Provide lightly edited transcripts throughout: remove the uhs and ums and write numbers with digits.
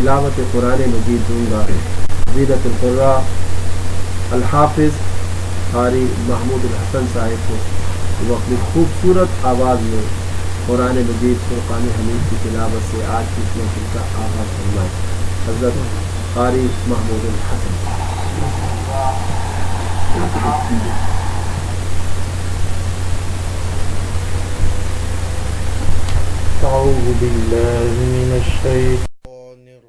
تلاوت قرآن مجید دوں گا۔ زیرت القراء الحافظ قاری محمود الحسن صاحب کو وہ اپنی خوبصورت آواز میں قرآن مجید فرقان حمید کی تلاوت سے آج کی اس محفل کا آغاز فرمائے۔ حضرت قاری محمود الحسن۔ أعوذ بالله من الشيطان الرجيم.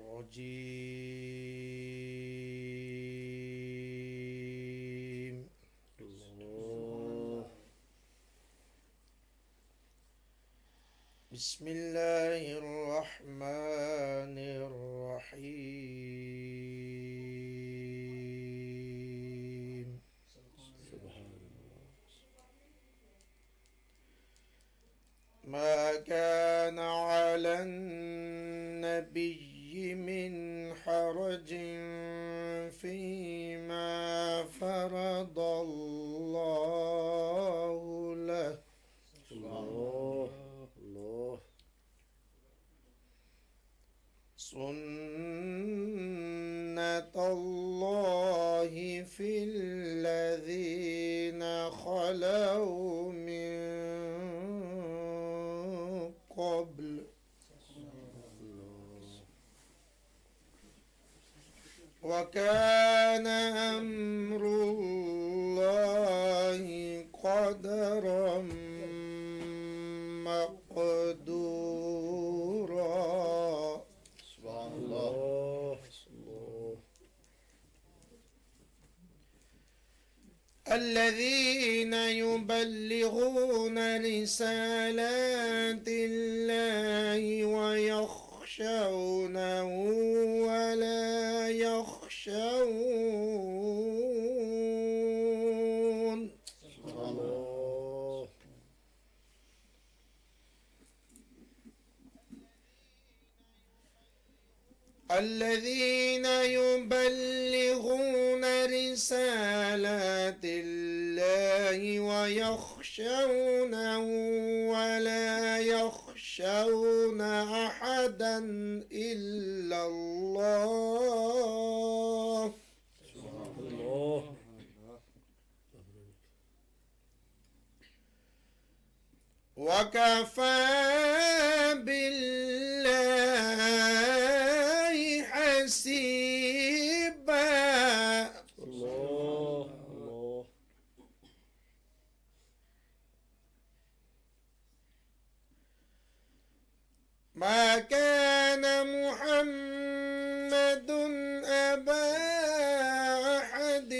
بسم الله الرحمن الرحيم. ما كان على النبي من حرج فيما فرض الله له. سنة الله في الذين خلوا من قبل. وكان أمر الله قدرا مقدورا. سبحان الله. الذين يبلغون رسالات الله ويخشونه ولا يخشون. الذين يبلغون رسالات الله ويخشونه ولا يخشون أحدا إلا الله. وكفى بالله حسيبا. ما كان محمد أبا أحد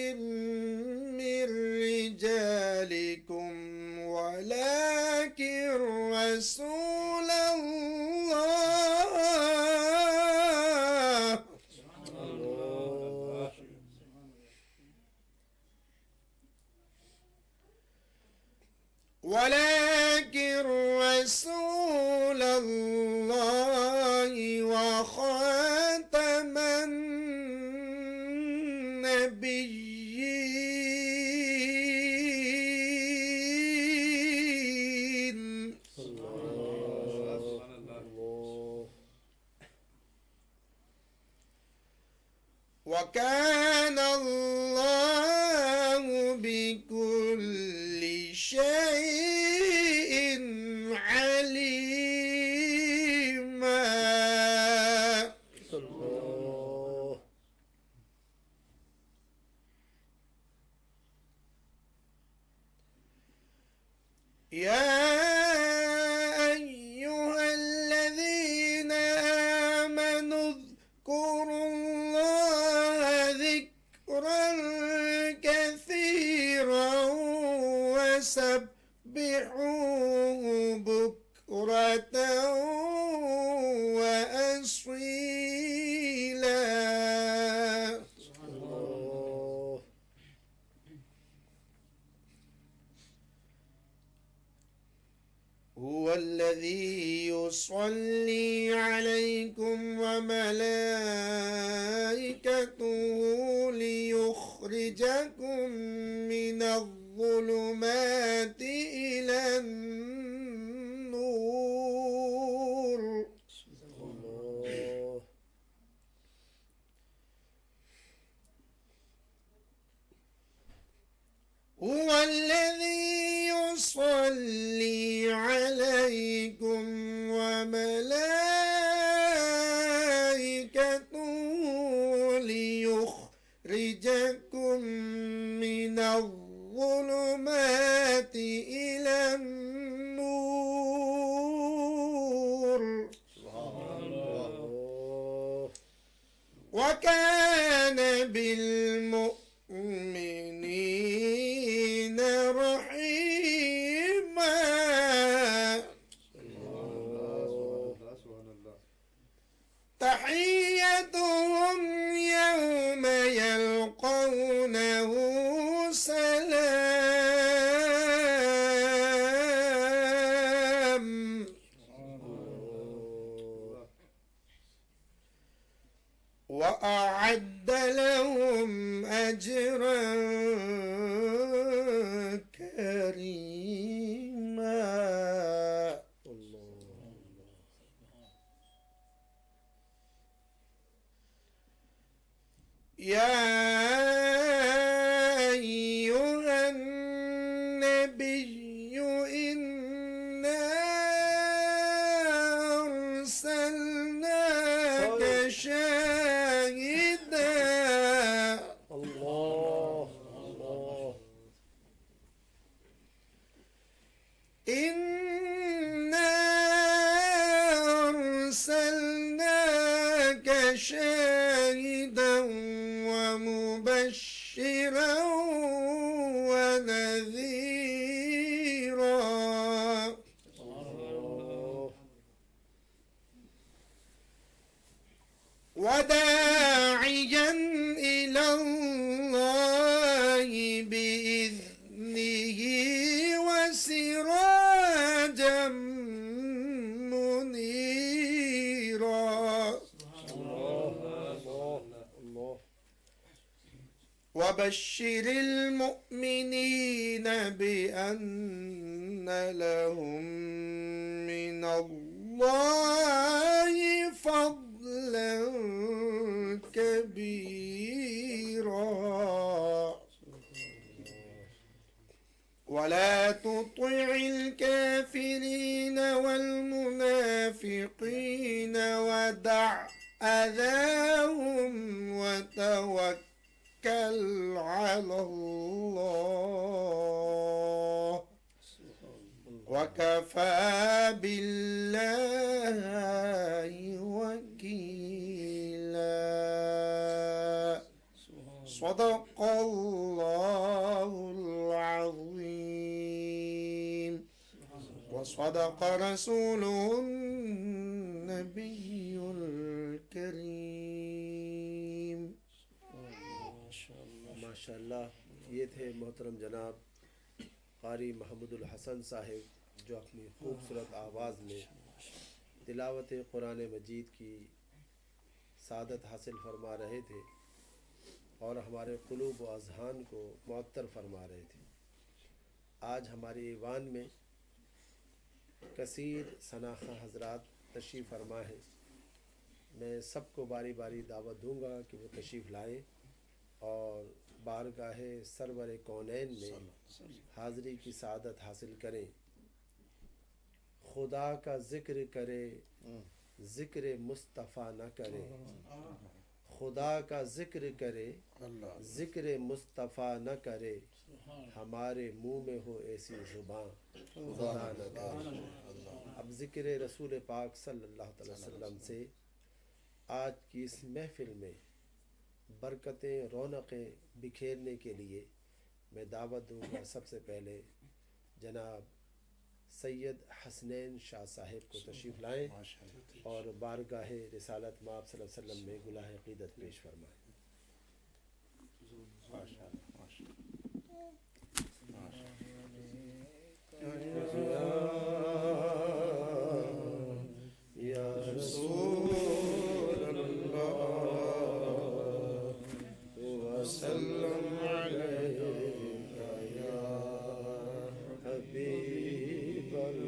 من رجالكم ولكن رسول الله. ولكن رسول الله وخاتم النبيين. وكان الله بكل شيء عليما. يا أيها الذين آمنوا اذكروا الله ذكرا كثيرا وسبحوه بكرة وأصيلا. هو الذي يصلي عليكم وملائكته ليخرجكم من الظلمات إلى النور. هو الذي يصلي عليكم وملائكته ليخرجكم من الظلمات إلى النور وكان بالمؤمنين رحيما. تحيتهم يوم يلقونه سلام وأعد لهم أجرا كريما. يا أيها النبي إنا أرسلناك شاهدا إنا أرسلناك شاهدا ومبشرا ونذيرا وداعيا إلى الله بإذنه وسراجا منيرا. وبشر المؤمنين بأن لهم من الله فضلا كبيرا ولا تطع الكافرين والمنافقين ودع أذاهم وتوكل على الله وكفى بالله وكيلا. صدق الله العظيم وصدق رسوله النبي الكريم. ماشاءاللہ. یہ تھے محترم جناب قاری محمد الحسن صاحب جو اپنی خوبصورت آواز میں تلاوت قرآن مجید کی سعادت حاصل فرما رہے تھے اور ہمارے قلوب و اذہان کو معطر فرما رہے تھے. آج ہمارے ایوان میں کثیر شناخہ حضرات تشریف فرما ہے. میں سب کو باری باری دعوت دوں گا کہ وہ تشریف لائیں اور بارگاہ سرور کونین میں حاضری کی سعادت حاصل کریں. خدا کا ذکر کرے ذکر مصطفیٰ نہ کرے. خدا کا ذکر کرے ذکر مصطفیٰ نہ کرے. ہمارے منہ میں ہو ایسی زبان خدا نہ کرے. اب ذکر رسول پاک صلی اللہ علیہ وسلم سے آج کی اس محفل میں برکتیں رونقیں بکھیرنے کے لیے میں دعوت دوں گا. سب سے پہلے جناب سید حسنین شاہ صاحب کو تشریف لائیں اور بارگاہ رسالت مآب صلی اللہ علیہ وسلم میں گلہ عقیدت پیش فرمائیں. یا رسول اللہ وسلم علیہ یا حبیب اللہ.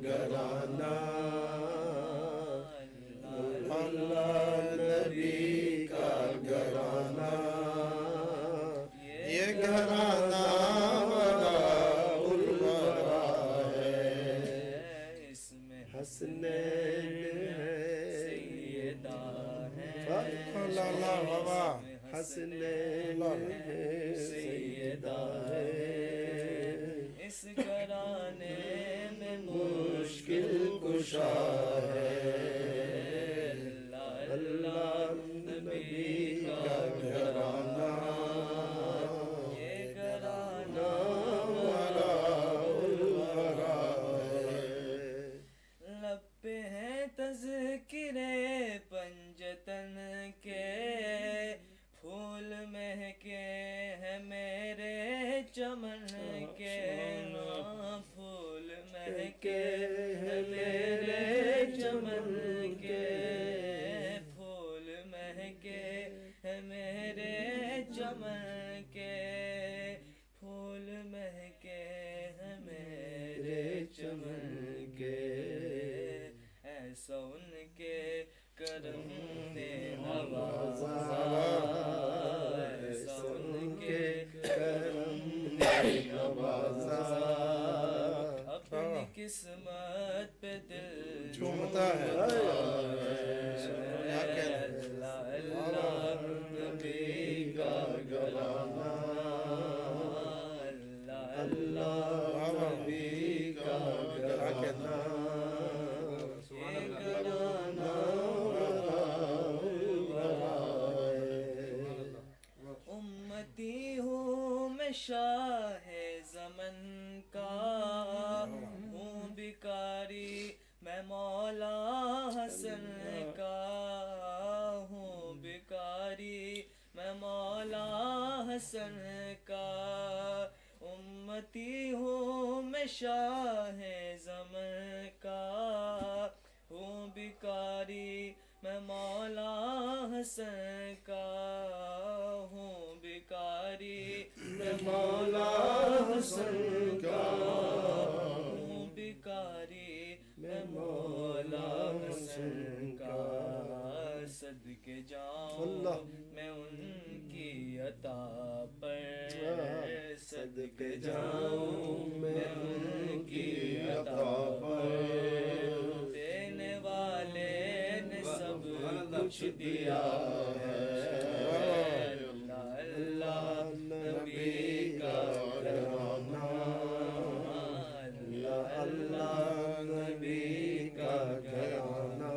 گھرانہ اللہ نبی کا گھرانہ یہ گھرانہ وراء الورا ہے، اس میں حسنین ہے سیدہ ہے، اللہ اللہ بابا حسنین ہے سیدہ ہے، اس گھرانے میں مشکل کشا ہے اللہ اللہ نبی کا گھرانہ یہ گھرانہ وراء الورا ہے۔ لب پہ ہے تذکرے پنجتن کے، پھول مہکے ہیں میرے چمن کے، پھول مہکے ہیں میرے چمن کے، پھول مہکے ہیں میرے چمن کے، پھول مہکے ہیں میرے چمن کے، ایسا ان کے کرم نے نوازا، ایسا ان کے کرم نے نوازا، اپنی قسمت پہ دل جھومتا ہے۔ اللہ اللہ نبی کا گھرانہ، اللہ اللہ نبی کا گھرانہ، یہ گھرانہ امتی ہوں میں شاہ زمن کا، ہوں بھکاری میں مولا حسن کا، ہوں بھکاری میں مولا حسن کا، امتی ہوں میں شاہ زمن کا، ہوں بھکاری میں مولا حسن کا، ہوں بھکاری میں مولا حسن کا، ہوں بھکاری میں مولا حسن کا، صدقے جاؤں میں ان کی عطا پر، صدقے جاؤں میں ان کی عطا پر، دینے والے نے سب کچھ دیا ہے، اللہ اللہ نبی کا گھرانہ، اللہ اللہ نبی کا گھرانہ،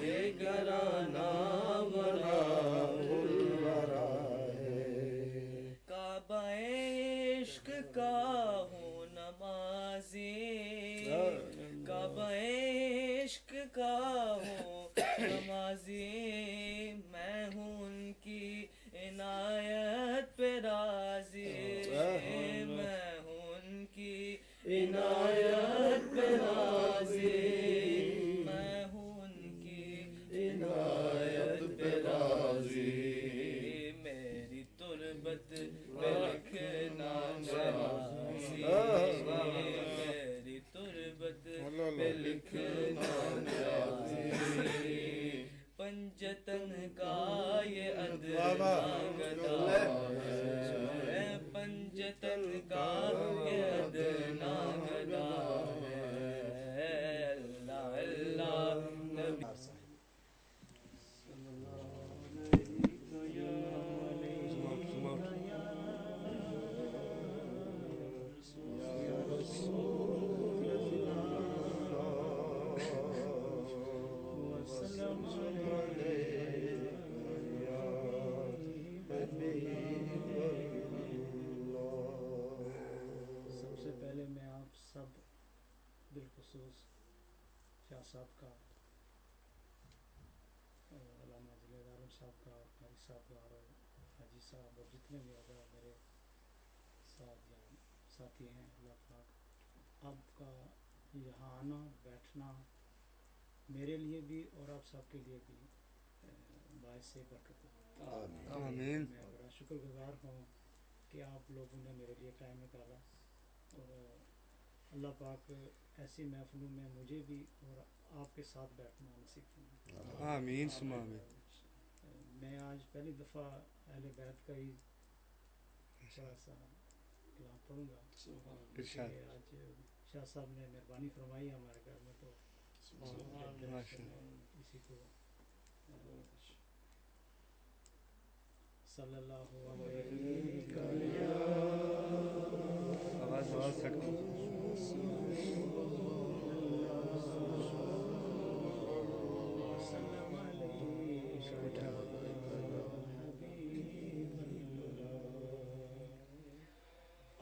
یہ گھرانہ وراء الورا ہے، کعبہ عشق کا ہوں نمازی، کعبہ عشق کا ہوں نمازی، میں ہوں ان کی عنایت پہ راضی، میں ہوں ان کی عنایت پہ راضی، میں ہوں ان کی عنایت پہ راضی، میری تربت میں لکھنا راضی، میری تربت میں لکھنا راضی، پنجتن کا یہ ادنا گدا ہے، پنجتن کا یہ ادنا گدا ہے، اللہ اللہ نبی سب سے پہلے میں آپ سب بالخصوص شاہ صاحب کا، علامہ جلیل عالم صاحب کا، قاری صاحب کا، اور حاجی صاحب اور جتنے بھی اعضاء میرے ساتھ یا ساتھی ہیں، اللہ پاک آپ کا یہاں آنا بیٹھنا میرے لیے بھی اور آپ سب کے لیے بھی باعث سے برکت ہو۔ آمین۔ میں بڑا شکر گزار ہوں کہ آپ لوگوں نے میرے لیے ٹائم نکالا، اور اللہ پاک ایسی محفلوں میں مجھے بھی اور آپ کے ساتھ بیٹھنا نصیب فرمائے. آمین ثم آمین. میں آج پہلی دفعہ اہل بیت کا ہی تھوڑا سا کلام پڑھوں گا. ارشاد. کہ آج شاہ صاحب نے مہربانی فرمائی ہمارے گھر میں تو اسی کو صلی اللہ علیہ آواز کٹ وسلم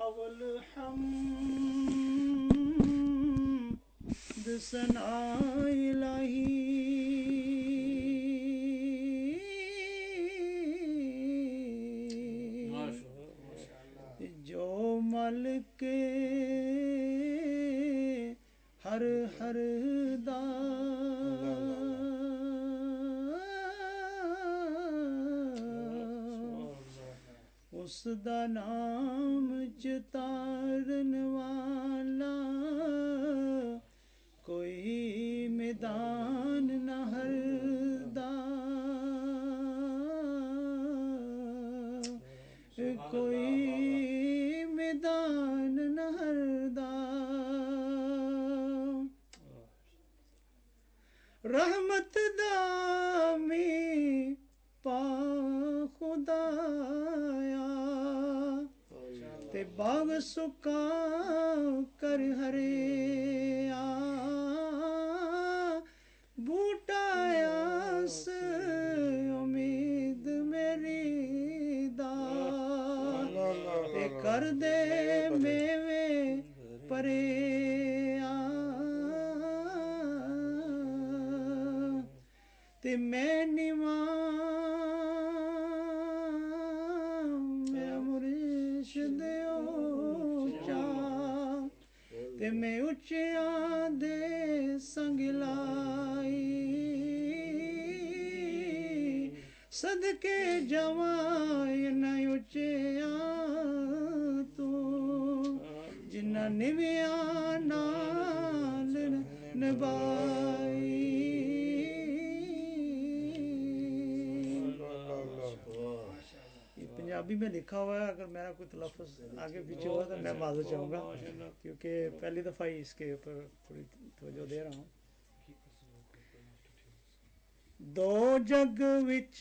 اول حمد ثنا الہی جو ملک ہر ہر دا اس دا نام چتارن والا کوئی میدان نہ ہر دا کوئی میدان نہ ہر دا رحمت دا می پا خدایا تے باغ سکا کر ہرے آ بوٹا اس امید میری دا تے کر دے میوے پرے آ تے میں نیواں تے میں اچیاں دے سنگ لائی صدقے جوائی نہ اچیاں تو جنہ نویاں نال نبائی. پنجابی میں لکھا ہوا ہے، اگر میرا کوئی تلفظ آگے پیچھے ہوا تو میں معذرت چاہوں گا کیونکہ پہلی دفعہ ہی اس کے اوپر تھوڑی توجہ دے رہا ہوں. دو جگ وچ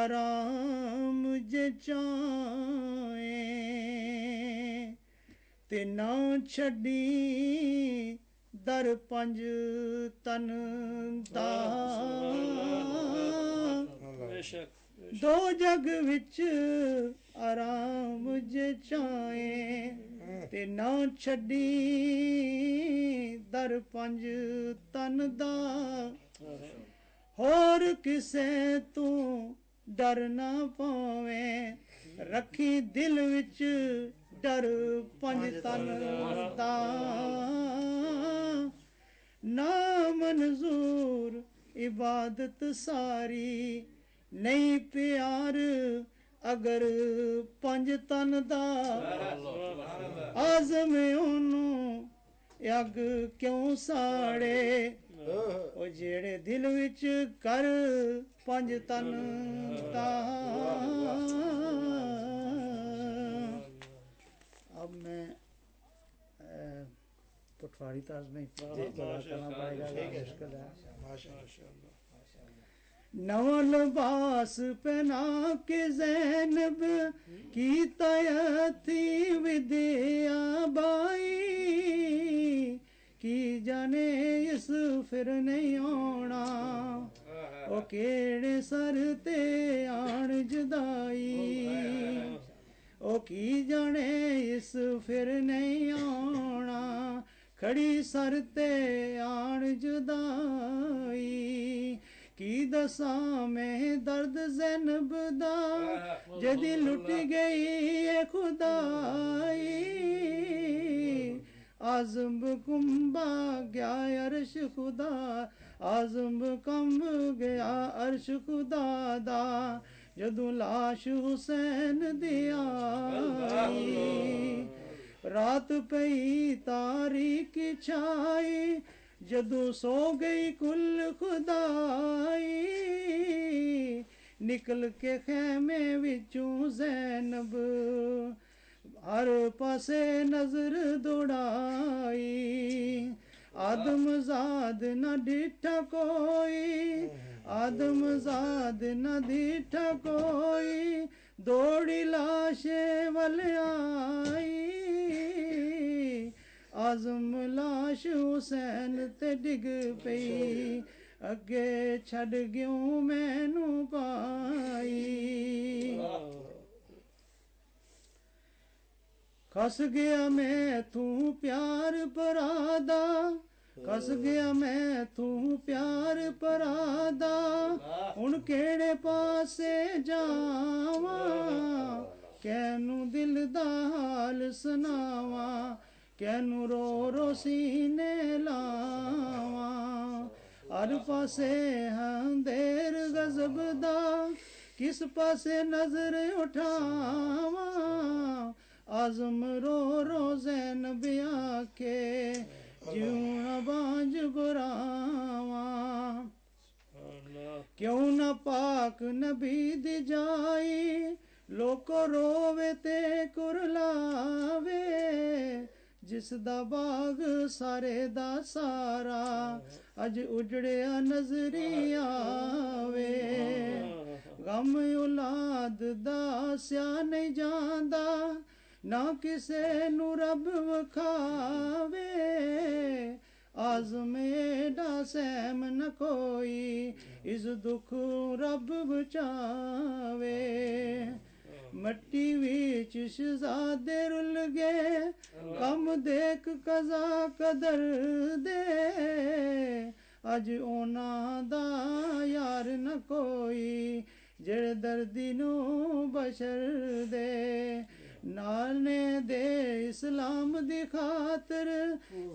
آرام جے چاہیں تے نہ چھڈی در پنج تن دا. دو جگ وچ آرام جے چاہیں تے نہ چھڈی در پنج تن دا. ہور کسے تو ڈر نہ پاویں رکھی دل وچ ڈر پنج تن دا. نا منظور عبادت ساری نہیں پیار اگر پنج تن دا. آزم اونوں اگ کیوں ساڑے او جیڑے دل وچ کر پنج تن دا. اب میں پٹواری طرز میں کرنا پڑے گا، مشکل ہے. نواں لباس پہنا کے زینب کی تیتی ودیا بائی کی جانے اس پھر نہیں آنا او کیڑے سر تے آن جدائی او کی جانے اس پھر نہیں آنا کھڑی سر تے آن جدائی. کی دساں میں درد زینب دا جدی لٹ گئی اے خدائی. آزم کمبا گیا عرش خدا آزم کمب گیا عرش خدا دا جدوں لاش حسین دی آئی. ਰਾਤ ਪਈ ਤਾਰੀਕ ਛਾਈ ਜਦੋਂ ਸੋ ਗਈ ਕੁੱਲ ਖੁਦਾਈ ਨਿਕਲ ਕੇ ਖੈਮੇ ਵਿੱਚੋਂ ਜ਼ੈਨਬ ਹਰ ਪਾਸੇ ਨਜ਼ਰ ਦੌੜਾਈ ਆਦਮਜ਼ਾਦ ਨਾ ਡਿਠਾ ਕੋਈ ਆਦਮਜ਼ਾਦ ਨਾ ਡਿਠਾ ਕੋਈ ਦੌੜੀ ਲਾਸ਼ੇ ਵੱਲ ਆਈ ਆਜ਼ਮ ਲਾਸ਼ ਹੁਸੈਨ ਤੇ ਡਿੱਗ ਪਈ ਅੱਗੇ ਛੱਡ ਗਿਓ ਮੈਨੂੰ ਪਾਈ ਖਸ ਗਿਆ ਮੈਂ ਤੂੰ ਪਿਆਰ ਪਰਾਦਾ ਖਸ ਗਿਆ ਮੈਂ ਤੂੰ ਪਿਆਰ ਪਰਾਦਾ ਹੁਣ ਕਿਹੜੇ ਪਾਸੇ ਜਾਵਾਂ ਕੈਨੂੰ ਦਿਲ ਦਾ ਹਾਲ ਸੁਣਾਵਾਂ ਕੈਨੂੰ ਰੋ ਰੋ ਸੀਨੇ ਲਾਵਾਂ ਹਰ ਪਾਸੇ ਅੰਧੇਰ ਗਜ਼ਬ ਦਾ ਕਿਸ ਪਾਸੇ ਨਜ਼ਰ ਉਠਾਵਾਂ ਆਜ਼ਮ ਰੋ ਰੋ ਜ਼ੈਨਬ ਆਖੇ ਜਿਉਂ ਨਾ ਬਾਂਝ ਗੁਰਾਵਾਂ ਕਿਉਂ ਨਾ ਪਾਕ ਨਬੀ ਦੀ ਜਾਈ ਲੋਕੋ ਰੋਵੇ ਤੇ ਕੁਰਲਾਵੇ ਜਿਸ ਦਾ ਬਾਗ ਸਾਰੇ ਦਾ ਸਾਰਾ ਅੱਜ ਉਜੜਿਆ ਨਜ਼ਰੀ ਆਵੇ ਗਮ ਔਲਾਦ ਦਾ ਸਿਆ ਨਹੀਂ ਜਾਂਦਾ ਨਾ ਕਿਸੇ ਨੂੰ ਰੱਬ ਵਖਾਵੇ ਆਜ਼ਮ ਏਡਾ ਸਹਿਮ ਨ ਕੋਈ ਇਸ ਦੁੱਖ ਰੱਬ ਬਚਾਵੇ ਮੱਟੀ ਵਿੱਚ ਸ਼ਹਜ਼ਾਦੇ ਰੁੱਲ ਗਏ ਕੰਮ ਦੇਖ ਕਜ਼ਾ ਕਦਰ ਦੇ ਅੱਜ ਉਹਨਾਂ ਦਾ ਯਾਰ ਨ ਕੋਈ ਜਿਹੜੇ ਦਰਦੀ ਨੂੰ ਬਸ਼ਰ ਦੇ ਨਾਲਨੇ ਦੇ ਇਸਲਾਮ ਦੀ ਖਾਤਰ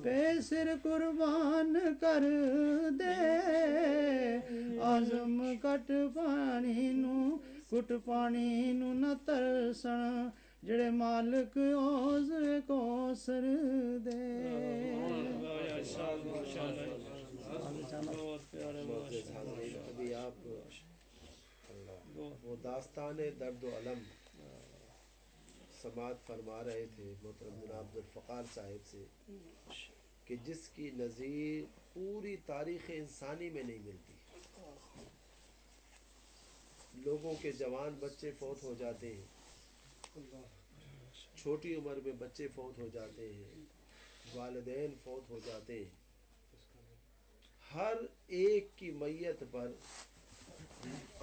ਪੇ ਸਿਰ ਕੁਰਬਾਨ ਕਰ ਦੇ ਆਜ਼ਮ ਘਟ ਪਾਣੀ ਨੂੰ ਕੁੱਟ ਪਾਣੀ ਨੂੰ ਨ ਤਰਸਣ ਜਿਹੜੇ ਮਾਲਕ ਔਜ਼ ਕੌਸਰ ਦੇ ابھی آپ وہ داستان درد و علم سماعت فرما رہے تھے محترم جناب عبدالفقار صاحب سے کہ جس کی نظیر پوری تاریخ انسانی میں نہیں ملتی. لوگوں کے جوان بچے فوت ہو جاتے ہیں، چھوٹی عمر میں بچے فوت ہو جاتے ہیں، والدین فوت ہو جاتے ہیں. ہر ایک کی میت پر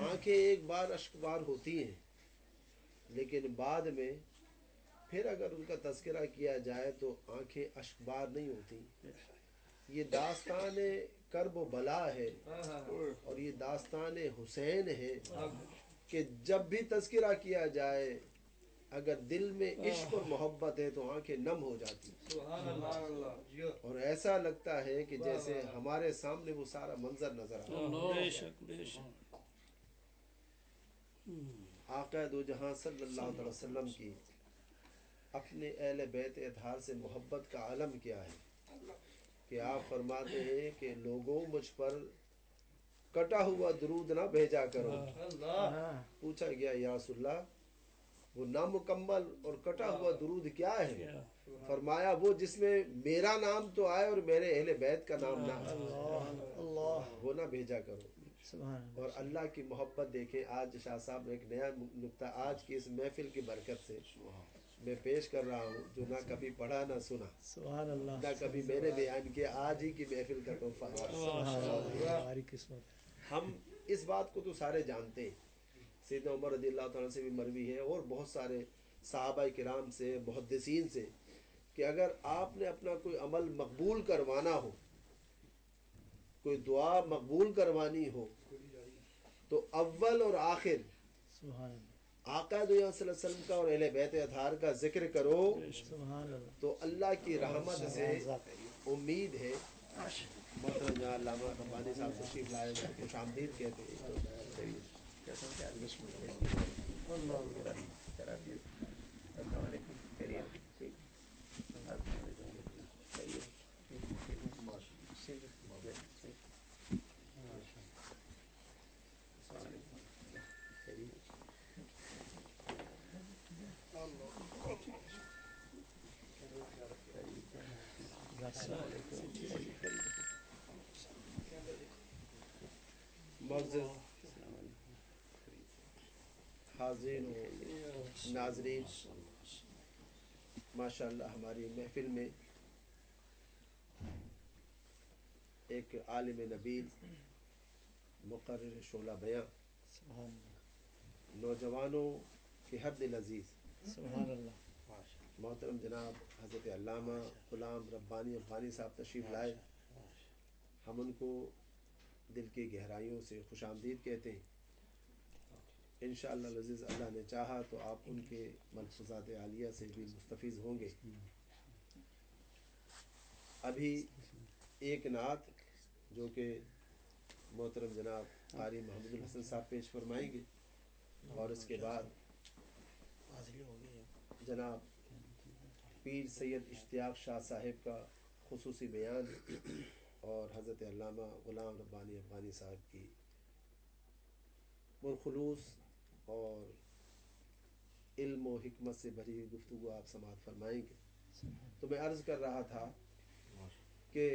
آنکھیں ایک بار اشکبار ہوتی ہیں، لیکن بعد میں پھر اگر ان کا تذکرہ کیا جائے تو آنکھیں اشکبار نہیں ہوتی. یہ داستان کرب و بلا ہے اور یہ داستان حسین ہے کہ جب بھی تذکرہ کیا جائے اگر دل میں عشق اور محبت ہے تو آنکھیں نم ہو جاتی اور ایسا لگتا ہے کہ جیسے ہمارے سامنے وہ سارا منظر نظر آ رہا ہے. آقا دو جہاں صلی اللہ علیہ وسلم کی اپنے اہل بیت اطہار سے محبت کا عالم کیا ہے کہ آپ فرماتے ہیں کہ لوگوں مجھ پر کٹا ہوا درود نہ بھیجا کرو. پوچھا گیا یا رسول اللہ وہ نامکمل اور کٹا ہوا درود کیا ہے؟ فرمایا وہ جس میں میرا نام تو آئے اور میرے اہل بیت کا نام نہ آئے، وہ نہ بھیجا کرو. اور اللہ کی محبت دیکھیں. آج شاہ صاحب ایک نیا نکتہ آج کی اس محفل کی برکت سے میں پیش کر رہا ہوں جو نہ کبھی پڑھا نہ سنا، نہ کبھی میں نے بیان کیا، آج ہی کی محفل کا تحفہ ہے. ہم اس بات کو تو سارے جانتے ہیں، سیدنا عمر رضی اللہ تعالیٰ سے بھی مروی ہے اور بہت سارے صحابہ کرام سے، محدثین سے، کہ اگر آپ نے اپنا کوئی عمل مقبول کروانا ہو، کوئی دعا مقبول کروانی ہو تو اول اور آخر آقا دو صلی اللہ علیہ وسلم کا اور اہل بیت اطہار کا ذکر کرو تو اللہ کی رحمت سے امید ہے. محترم جہاں علامہ ربانی صاحب تشریف لائے ہیں، خوش آمدید کہتے ہیں. معزز حاضرین و ناظرین، ماشاءاللہ ہماری محفل میں ایک عالم نبیل، مقرر شعلہ بیان، نوجوانوں کے ہر دل عزیز، سبحان اللہ، محترم جناب حضرت علامہ غلام ربانی افغانی صاحب تشریف لائے۔ ہم ان کو دل کی گہرائیوں سے خوش آمدید کہتے ہیں۔ انشاءاللہ العزیز اللہ نے چاہا تو آپ ان کے ملفوظات عالیہ سے بھی مستفیض ہوں گے۔ ابھی ایک نعت جو کہ محترم جناب قاری محمود الحسن صاحب پیش فرمائیں گے، اور اس کے بعد جناب پیر سید اشتیاق شاہ صاحب کا خصوصی بیان اور حضرت علامہ غلام ربانی افغانی صاحب کی پرخلوص اور علم و حکمت سے بھری ہوئی گفتگو آپ سماعت فرمائیں گے۔ تو میں عرض کر رہا تھا کہ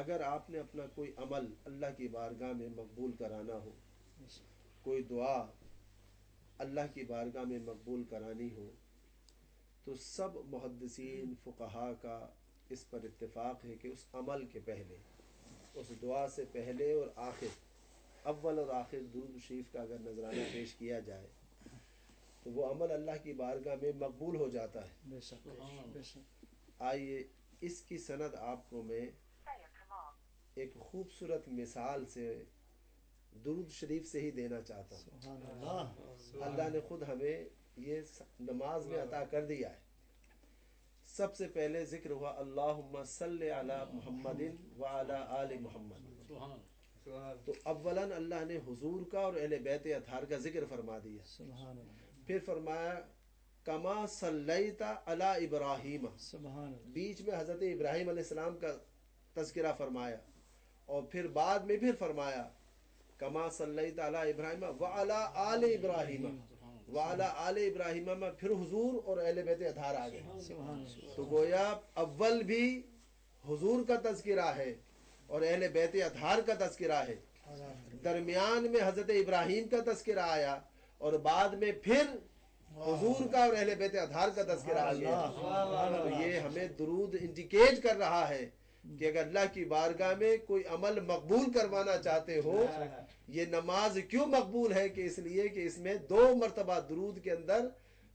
اگر آپ نے اپنا کوئی عمل اللہ کی بارگاہ میں مقبول کرانا ہو، کوئی دعا اللہ کی بارگاہ میں مقبول کرانی ہو، تو سب محدثین فقہا کا اس پر اتفاق ہے کہ اس عمل کے پہلے، اس دعا سے پہلے اور آخر، اول اور آخر درود شریف کا اگر نذرانہ پیش کیا جائے تو وہ عمل اللہ کی بارگاہ میں مقبول ہو جاتا ہے۔ بے شک بے شک۔ آئیے اس کی سند آپ کو میں ایک خوبصورت مثال سے درود شریف سے ہی دینا چاہتا ہوں۔ سبحان اللہ، اللہ نے خود ہمیں یہ نماز میں عطا کر دیا ہے۔ سب سے پہلے ذکر ہوا اللہم صلی علی محمد وعلی آل محمد، تو اولاً اللہ نے حضور کا اور اہل بیت اطہار کا ذکر فرما دیا۔ سبحان اللہ، پھر فرمایا کما صلیت علی ابراہیم، سبحان اللہ، بیچ میں حضرت ابراہیم علیہ السلام کا تذکرہ فرمایا، اور پھر بعد میں پھر فرمایا کما صلیت علی ابراہیم وعلی آل ابراہیم، وعلی آل ابراہیم میں پھر حضور اور اہل بیت اطہار آ گئے۔ سبحان اللہ، تو گویا اول بھی حضور کا تذکرہ ہے اور اہل بیت اطہار کا تذکرہ ہے، درمیان میں حضرت ابراہیم کا تذکرہ آیا، اور بعد میں پھر حضور کا اور اہل بیت اطہار کا تذکرہ آ گیا۔ تو یہ ہمیں درود انڈیکیٹ کر رہا ہے کہ اگر اللہ کی بارگاہ میں کوئی عمل مقبول کروانا چاہتے ہو، یہ نماز کیوں مقبول ہے کہ اس لیے کہ اس میں 2 مرتبہ درود کے اندر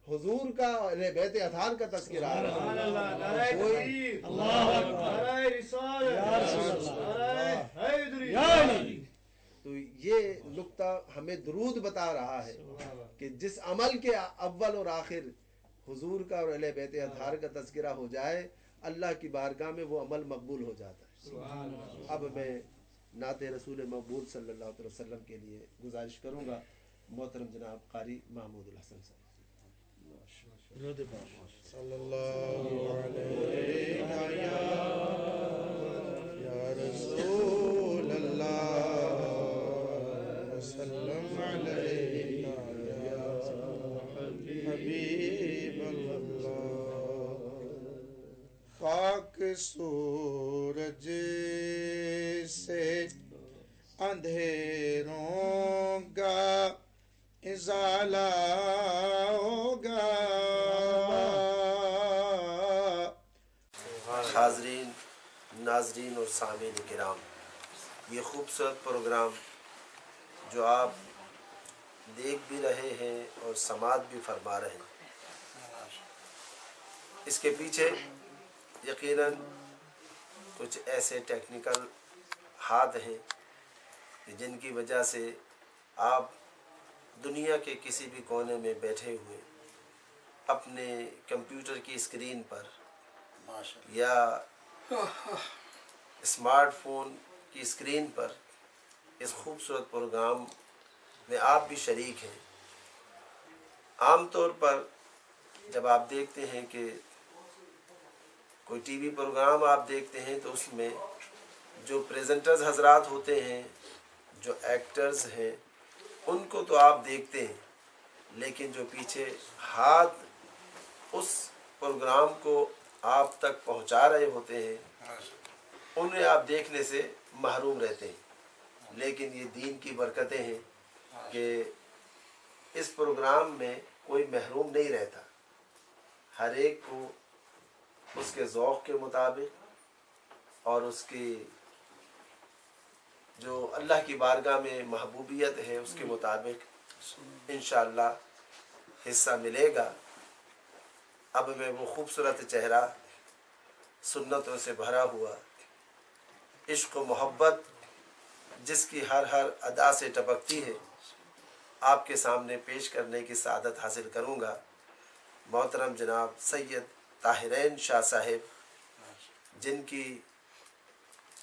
حضور کا اور اہل بیت اطہار کا تذکرہ آ رہا ہے۔ کوئی تو یہ نقطہ ہمیں درود بتا رہا ہے کہ جس عمل کے اول اور آخر حضور کا اور اہل بیت اطہار کا تذکرہ ہو جائے، اللہ کی بارگاہ میں وہ عمل مقبول ہو جاتا ہے۔ اب میں نعت رسول مقبول صلی اللہ علیہ وسلم کے لیے گزارش کروں گا محترم جناب قاری محمود الحسن صاحب۔ صلی اللہ علیہ یا رسول اللہ وسلم علیہ یا حبیب اللہ۔ خاک سورج سے اندھیروں کا ازالہ ہوگا۔ حاضرین، ناظرین اور سامعین کرام، یہ خوبصورت پروگرام جو آپ دیکھ بھی رہے ہیں اور سماعت بھی فرما رہے ہیں، اس کے پیچھے یقیناً کچھ ایسے ٹیکنیکل ہاتھ ہیں جن کی وجہ سے آپ دنیا کے کسی بھی کونے میں بیٹھے ہوئے اپنے کمپیوٹر کی اسکرین پر یا اسمارٹ فون کی اسکرین پر اس خوبصورت پروگرام میں آپ بھی شریک ہیں۔ عام طور پر جب آپ دیکھتے ہیں کہ کوئی ٹی وی پروگرام آپ دیکھتے ہیں تو اس میں جو پریزنٹرز حضرات ہوتے ہیں، جو ایکٹرز ہیں، ان کو تو آپ دیکھتے ہیں، لیکن جو پیچھے ہاتھ اس پروگرام کو آپ تک پہنچا رہے ہوتے ہیں انہیں آپ دیکھنے سے محروم رہتے ہیں، لیکن یہ دین کی برکتیں ہیں کہ اس پروگرام میں کوئی محروم نہیں رہتا، ہر ایک کو اس کے ذوق کے مطابق اور اس کی جو اللہ کی بارگاہ میں محبوبیت ہے اس کے مطابق انشاءاللہ حصہ ملے گا۔ اب میں وہ خوبصورت چہرہ، سنتوں سے بھرا ہوا، عشق و محبت جس کی ہر ادا سے ٹپکتی ہے، آپ کے سامنے پیش کرنے کی سعادت حاصل کروں گا۔ محترم جناب سید طاہرین شاہ صاحب، جن کی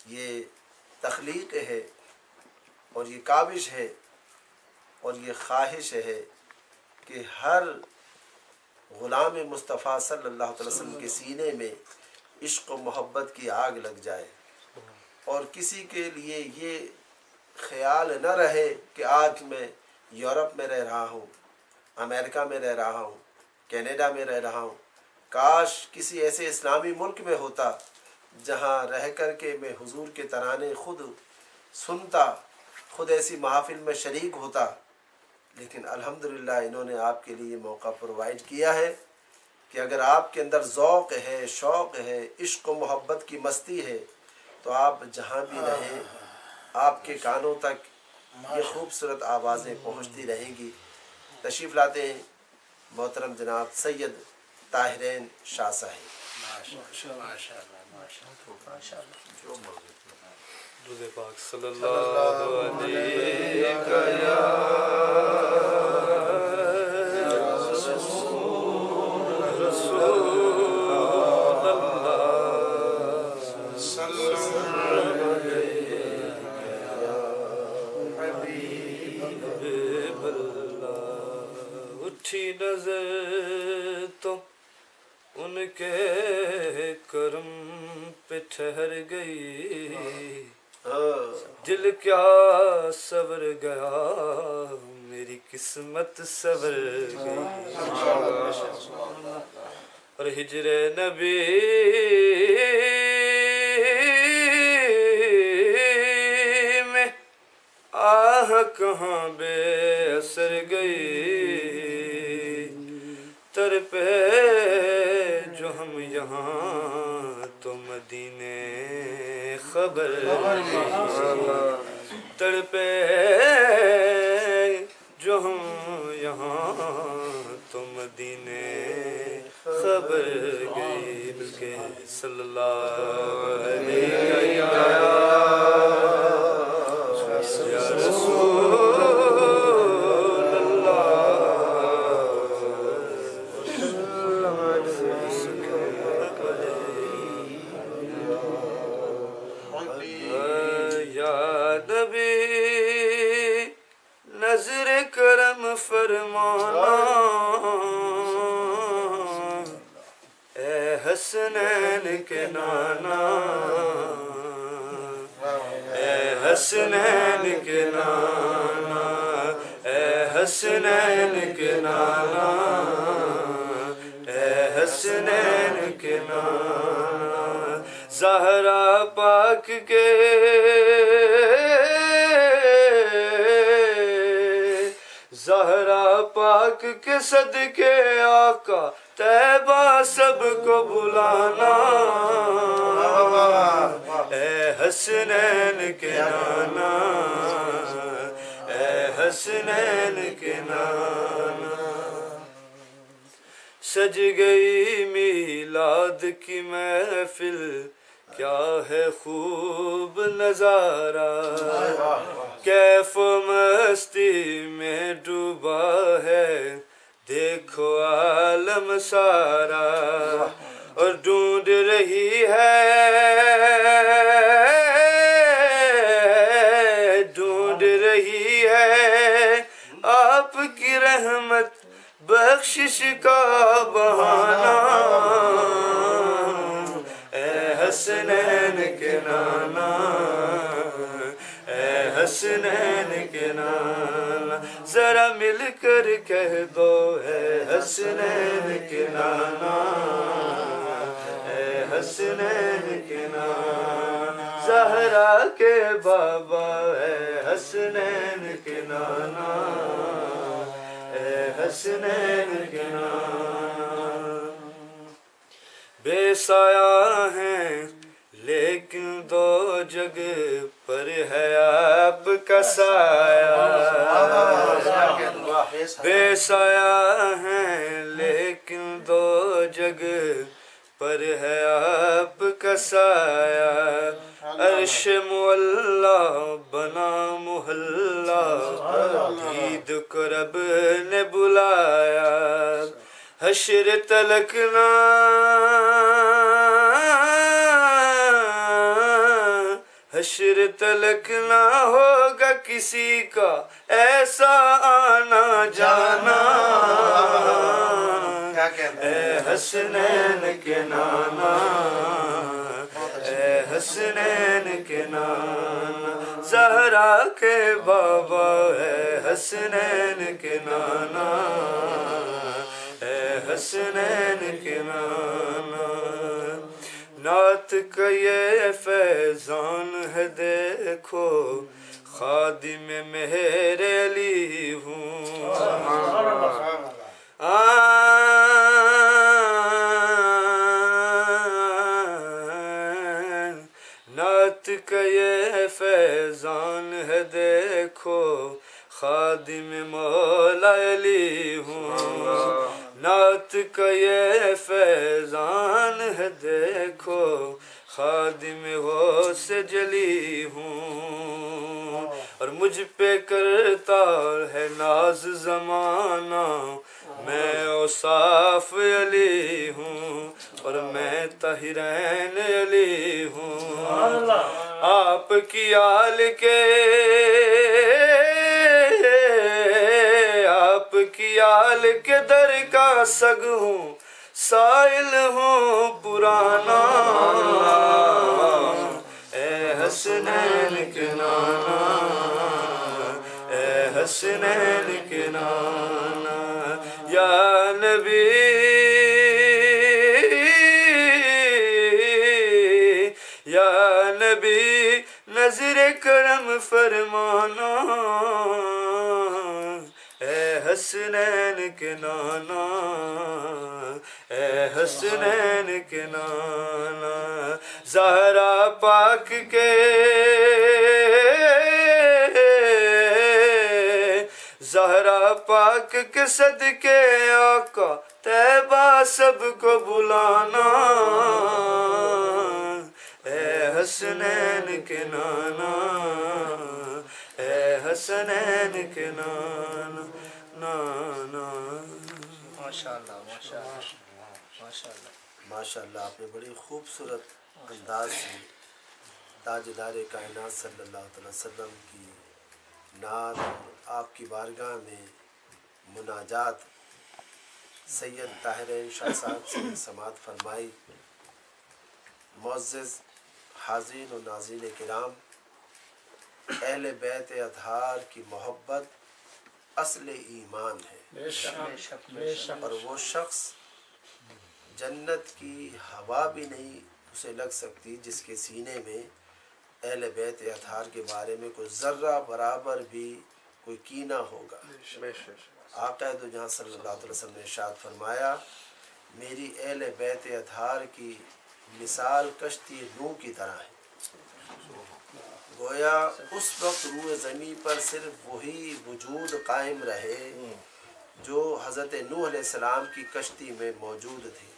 یہ تخلیق ہے اور یہ کاوش ہے اور یہ خواہش ہے کہ ہر غلام مصطفیٰ صلی اللہ علیہ وسلم کے سینے میں عشق و محبت کی آگ لگ جائے، اور کسی کے لیے یہ خیال نہ رہے کہ آج میں یورپ میں رہ رہا ہوں، امریکہ میں رہ رہا ہوں، کینیڈا میں رہ رہا ہوں، کاش کسی ایسے اسلامی ملک میں ہوتا جہاں رہ کر کے میں حضور کے ترانے خود سنتا، خود ایسی محافل میں شریک ہوتا۔ لیکن الحمدللہ انہوں نے آپ کے لیے موقع پرووائڈ کیا ہے کہ اگر آپ کے اندر ذوق ہے، شوق ہے، عشق و محبت کی مستی ہے، تو آپ جہاں بھی رہیں آپ کے کانوں تک یہ خوبصورت آوازیں پہنچتی رہیں گی۔ تشریف لاتے ہیں محترم جناب سید طاہرین شاہ صاحب۔ درود پاک صلی اللہ علیہ اٹھی نظر تو ان کے کرم پہ ٹھہر گئی، دل کیا سور گیا میری قسمت سور گئی، اور ہجر نبی میں آہ کہاں بے اثر گئی، تر پہ جو ہم یہاں تو مدینے خبر گئی، تر پہ جو ہم یہاں تو مدینے خبر گئی، بلکہ صلی اللہ علیہ یا رسول نظر کرم فرمانا، اے حسنین کے نانا، اے حسنین کے نانا، اے حسنین کے نانا، اے حسنین کے نانا، زہرا پاک کے زہرا پاک کے صدقے آقا طیبہ سب کو بلانا، اے حسنین کے نانا، اے حسنین کے نانا، سج گئی میلاد کی محفل، کیا ہے خوب نظارہ، کیف و مستی میں ڈوبا ہے دیکھو عالم سارا، اور ڈھونڈ رہی ہے آپ کی رحمت بخشش کا بہانہ، اے حسنین کے نانا، اے حسنین کے نانا، ذرا مل کر کہہ دو اے حسنین کے نانا، اے حسنین کے نانا زہرا کے بابا اے حسنین کے نانا اے حسنین کے نانا بے سایہ ہیں لیکن دو جگہ پر ہے آپ کا سایہ بے سایہ ہیں لیکن دو جگہ پر ہے آپ کا سایہ عرش معلا بنا محلہ عید کو رب نے بلایا حشر تلک نہ حشر تلک نہ ہوگا کسی کا ایسا آنا جانا اے حسنین کے نانا اے حسنین کے نانا زہرا کے بابا اے حسنین کے نانا اے حسنین کے نانا نعت کا یہ فیضان ہے دیکھو خادم مہر علی ہوں نعت کا یہ فیضان ہے دیکھو خادم مولا علی ہوں نعت کا یہ فیضان ہے دیکھو خادم غوث جلی ہوں اور مجھ پہ کرتا ہے ناز زمانہ میں اوصاف علی ہوں اور میں طاہرین علی ہوں آپ کی آل کے آپ کی آل کے در کا سگ ہوں سائل ہوں پرانا اے حسنین کے نانا اے حسنین کے نانا یا نبی یا نبی نظر کرم فرمانا اے حسنین کے نانا اے حسنین کے نانا زہرا پاک کے زہرا پاک کے صدقے آقا طیبہ سب کو بلانا اے حسنین کے نانا اے حسنین کے نانا نانا ماشاءاللہ ماشاءاللہ ماشاءاللہ ماشاءاللہ آپ نے بڑی خوبصورت انداز سے تاجدار کائنات صلی اللہ علیہ وسلم کی نعت اور آپ کی بارگاہ میں مناجات سید طاہرین شاہ صاحب سے سماعت فرمائی. معزز حاضرین و ناظرین کرام، اہل بیت اطہار کی محبت اصل ایمان ہے، اور وہ شخص جنت کی ہوا بھی نہیں اسے لگ سکتی جس کے سینے میں اہل بیت اطہار کے بارے میں کوئی ذرہ برابر بھی کوئی کینہ ہوگا. آقا دو جہاں صلی اللہ علیہ وسلم نے ارشاد فرمایا، میری اہل بیت اطہار کی مثال کشتی نوح کی طرح ہے. گویا اس وقت روئے زمین پر صرف وہی وجود قائم رہے جو حضرت نوح علیہ السلام کی کشتی میں موجود تھی،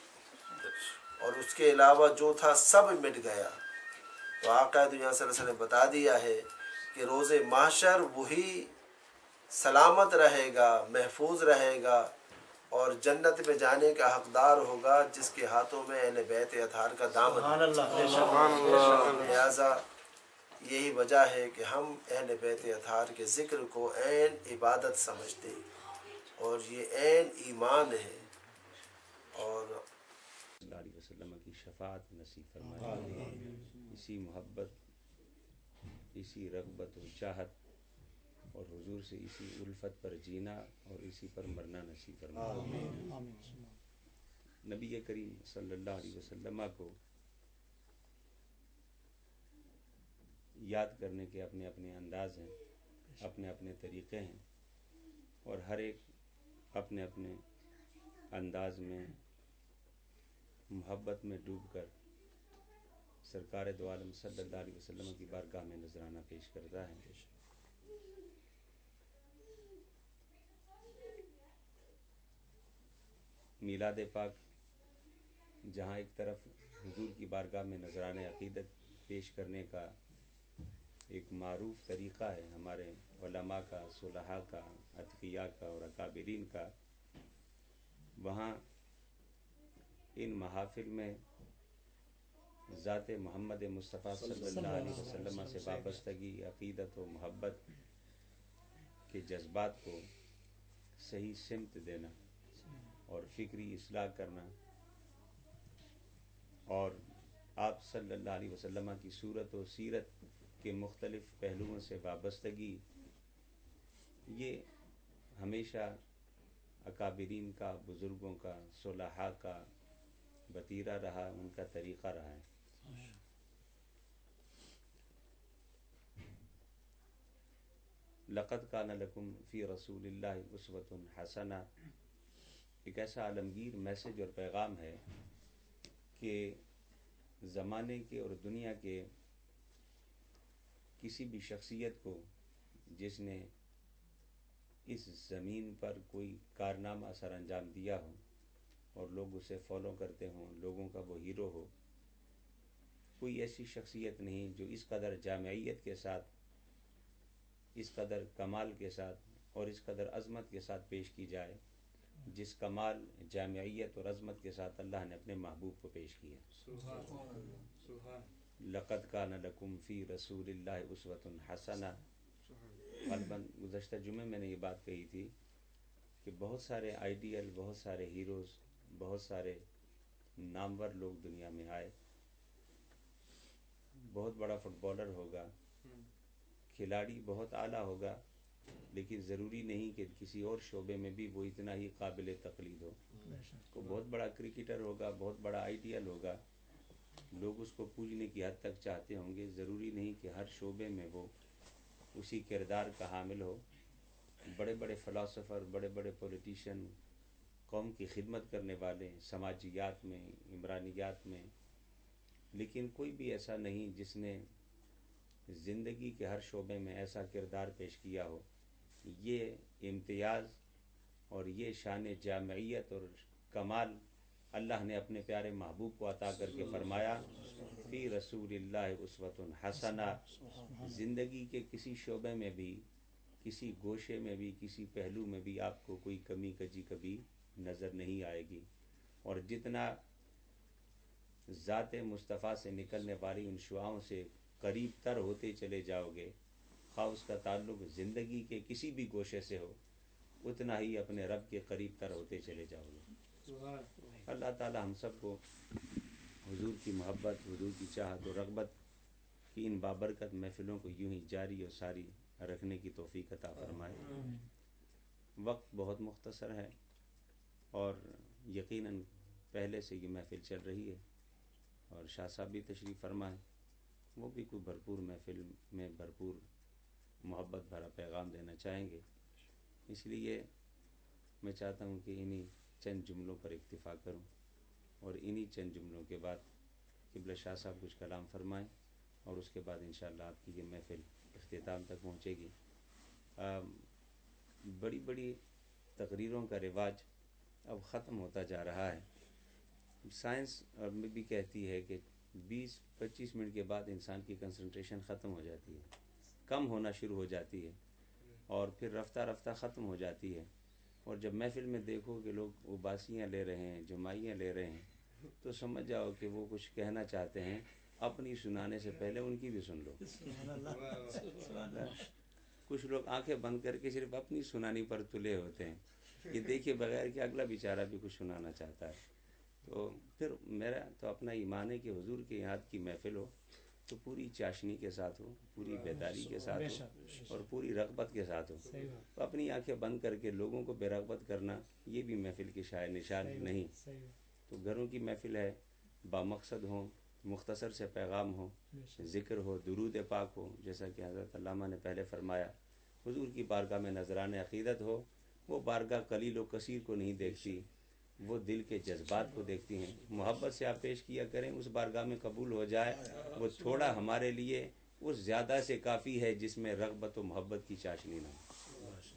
اور اس کے علاوہ جو تھا سب مٹ گیا. تو آقا دنیا صلی اللہ علیہ وسلم نے بتا دیا ہے کہ روز محشر وہی سلامت رہے گا، محفوظ رہے گا، اور جنت میں جانے کا حقدار ہوگا جس کے ہاتھوں میں اہل بیت اطہار کا دامن ہے. لہذا یہی وجہ ہے کہ ہم اہل بیت اطہار کے ذکر کو عین عبادت سمجھتے ہیں، اور یہ عین ایمان ہے. اور صلی اللہ علیہ وسلم کی شفاعت نصیب فرمائے، اسی محبت، اسی رغبت و چاہت اور حضور سے اسی الفت پر جینا اور اسی پر مرنا نصیب فرمائے. نبی کریم صلی اللہ علیہ وسلم کو یاد کرنے کے اپنے اپنے انداز ہیں، اپنے اپنے طریقے ہیں، اور ہر ایک اپنے اپنے انداز میں محبت میں ڈوب کر سرکار دو عالم صلی اللہ علیہ وسلم کی بارگاہ میں نذرانہ پیش کرتا ہے۔ میلاد پاک جہاں ایک طرف حضور کی بارگاہ میں نذرانے عقیدت پیش کرنے کا ایک معروف طریقہ ہے ہمارے علماء کا، صلحاء کا، اتقیاء کا اور اکابرین کا، وہاں ان محافل میں ذات محمد مصطفیٰ صلی اللہ علیہ وسلم سے وابستگی، عقیدت و محبت کے جذبات کو صحیح سمت دینا اور فکری اصلاح کرنا، اور آپ صلی اللہ علیہ وسلم کی صورت و سیرت کے مختلف پہلوؤں سے وابستگی، یہ ہمیشہ اکابرین کا، بزرگوں کا، صلحاء کا وتیرہ رہا، ان کا طریقہ رہا ہے۔ لقد کان لکم فی رسول اللہ اسوۃ حسنہ ایک ایسا عالمگیر میسج اور پیغام ہے کہ زمانے کے اور دنیا کے کسی بھی شخصیت کو جس نے اس زمین پر کوئی کارنامہ سر انجام دیا ہو اور لوگ اسے فالو کرتے ہوں، لوگوں کا وہ ہیرو ہو، کوئی ایسی شخصیت نہیں جو اس قدر جامعیت کے ساتھ، اس قدر کمال کے ساتھ اور اس قدر عظمت کے ساتھ پیش کی جائے جس کمال، جامعیت اور عظمت کے ساتھ اللہ نے اپنے محبوب کو پیش کیا۔ لقد کان لکم فی رسول اللہ اسوۃ حسنہ۔ غالباً گزشتہ جمعے میں نے یہ بات کہی تھی کہ بہت سارے آئیڈیل، بہت سارے ہیروز، بہت سارے نامور لوگ دنیا میں آئے، بہت بڑا فٹ بالر ہوگا، کھلاڑی بہت اعلیٰ ہوگا، لیکن ضروری نہیں کہ کسی اور شعبے میں بھی وہ اتنا ہی قابل تقلید ہو۔ وہ بہت بڑا کرکٹر ہوگا، بہت بڑا آئیڈیل ہوگا، لوگ اس کو پوجنے کی حد تک چاہتے ہوں گے، ضروری نہیں کہ ہر شعبے میں وہ اسی کردار کا حامل ہو۔ بڑے بڑے فلاسفر، بڑے بڑے پولیٹیشین، قوم کی خدمت کرنے والے سماجیات میں، عمرانیات میں، لیکن کوئی بھی ایسا نہیں جس نے زندگی کے ہر شعبے میں ایسا کردار پیش کیا ہو۔ یہ امتیاز اور یہ شان جامعیت اور کمال اللہ نے اپنے پیارے محبوب کو عطا کر کے فرمایا فی رسول اللہ اسوۃ حسنہ۔ زندگی کے کسی شعبے میں بھی، کسی گوشے میں بھی، کسی پہلو میں بھی آپ کو کوئی کمی کجی کبھی نظر نہیں آئے گی، اور جتنا ذات مصطفیٰ سے نکلنے والی ان شعاؤں سے قریب تر ہوتے چلے جاؤ گے، خواہ اس کا تعلق زندگی کے کسی بھی گوشے سے ہو، اتنا ہی اپنے رب کے قریب تر ہوتے چلے جاؤ گے۔ اللہ تعالی ہم سب کو حضور کی محبت، حضور کی چاہت اور رغبت کی ان بابرکت محفلوں کو یوں ہی جاری اور ساری رکھنے کی توفیق عطا فرمائے۔ وقت بہت مختصر ہے اور یقیناً پہلے سے یہ محفل چل رہی ہے، اور شاہ صاحب بھی تشریف فرمائیں، وہ بھی کوئی بھرپور محفل میں بھرپور محبت بھرا پیغام دینا چاہیں گے۔ اس لیے میں چاہتا ہوں کہ انہی چند جملوں پر اکتفا کروں، اور انہی چند جملوں کے بعد قبلہ شاہ صاحب کچھ کلام فرمائیں، اور اس کے بعد انشاءاللہ آپ کی یہ محفل اختتام تک پہنچے گی۔ بڑی بڑی تقریروں کا رواج اب ختم ہوتا جا رہا ہے۔ سائنس میں بھی کہتی ہے کہ 20-25 منٹ کے بعد انسان کی کنسنٹریشن ختم ہو جاتی ہے، کم ہونا شروع ہو جاتی ہے، اور پھر رفتہ رفتہ ختم ہو جاتی ہے۔ اور جب محفل میں دیکھو کہ لوگ اباسیاں لے رہے ہیں، جمائیاں لے رہے ہیں، تو سمجھ جاؤ کہ وہ کچھ کہنا چاہتے ہیں، اپنی سنانے سے پہلے ان کی بھی سن لو۔ کچھ لوگ آنکھیں بند کر کے صرف اپنی سنانی پر تلے ہوتے ہیں، یہ دیکھے بغیر کہ اگلا بیچارہ بھی کچھ سنانا چاہتا ہے۔ تو پھر میرا تو اپنا ایمان ہے کہ حضور کے یاد کی محفل ہو تو پوری چاشنی کے ساتھ ہو، پوری بیداری کے ساتھ ہو، اور پوری رغبت کے ساتھ ہو۔ تو اپنی آنکھیں بند کر کے لوگوں کو بے رغبت کرنا، یہ بھی محفل کی شاید نشان نہیں۔ تو گھروں کی محفل ہے، بامقصد ہوں، مختصر سے پیغام ہو، ذکر ہو، درود پاک ہو، جیسا کہ حضرت علامہ نے پہلے فرمایا، حضور کی بارگاہ میں نذران عقیدت ہو. وہ بارگاہ قلیل و کثیر کو نہیں دیکھتی، وہ دل کے جذبات کو دیکھتی ہیں. محبت سے آپ پیش کیا کریں، اس بارگاہ میں قبول ہو جائے. وہ تھوڑا ہمارے لیے اس زیادہ سے کافی ہے جس میں رغبت و محبت کی چاشنی نہ ہو.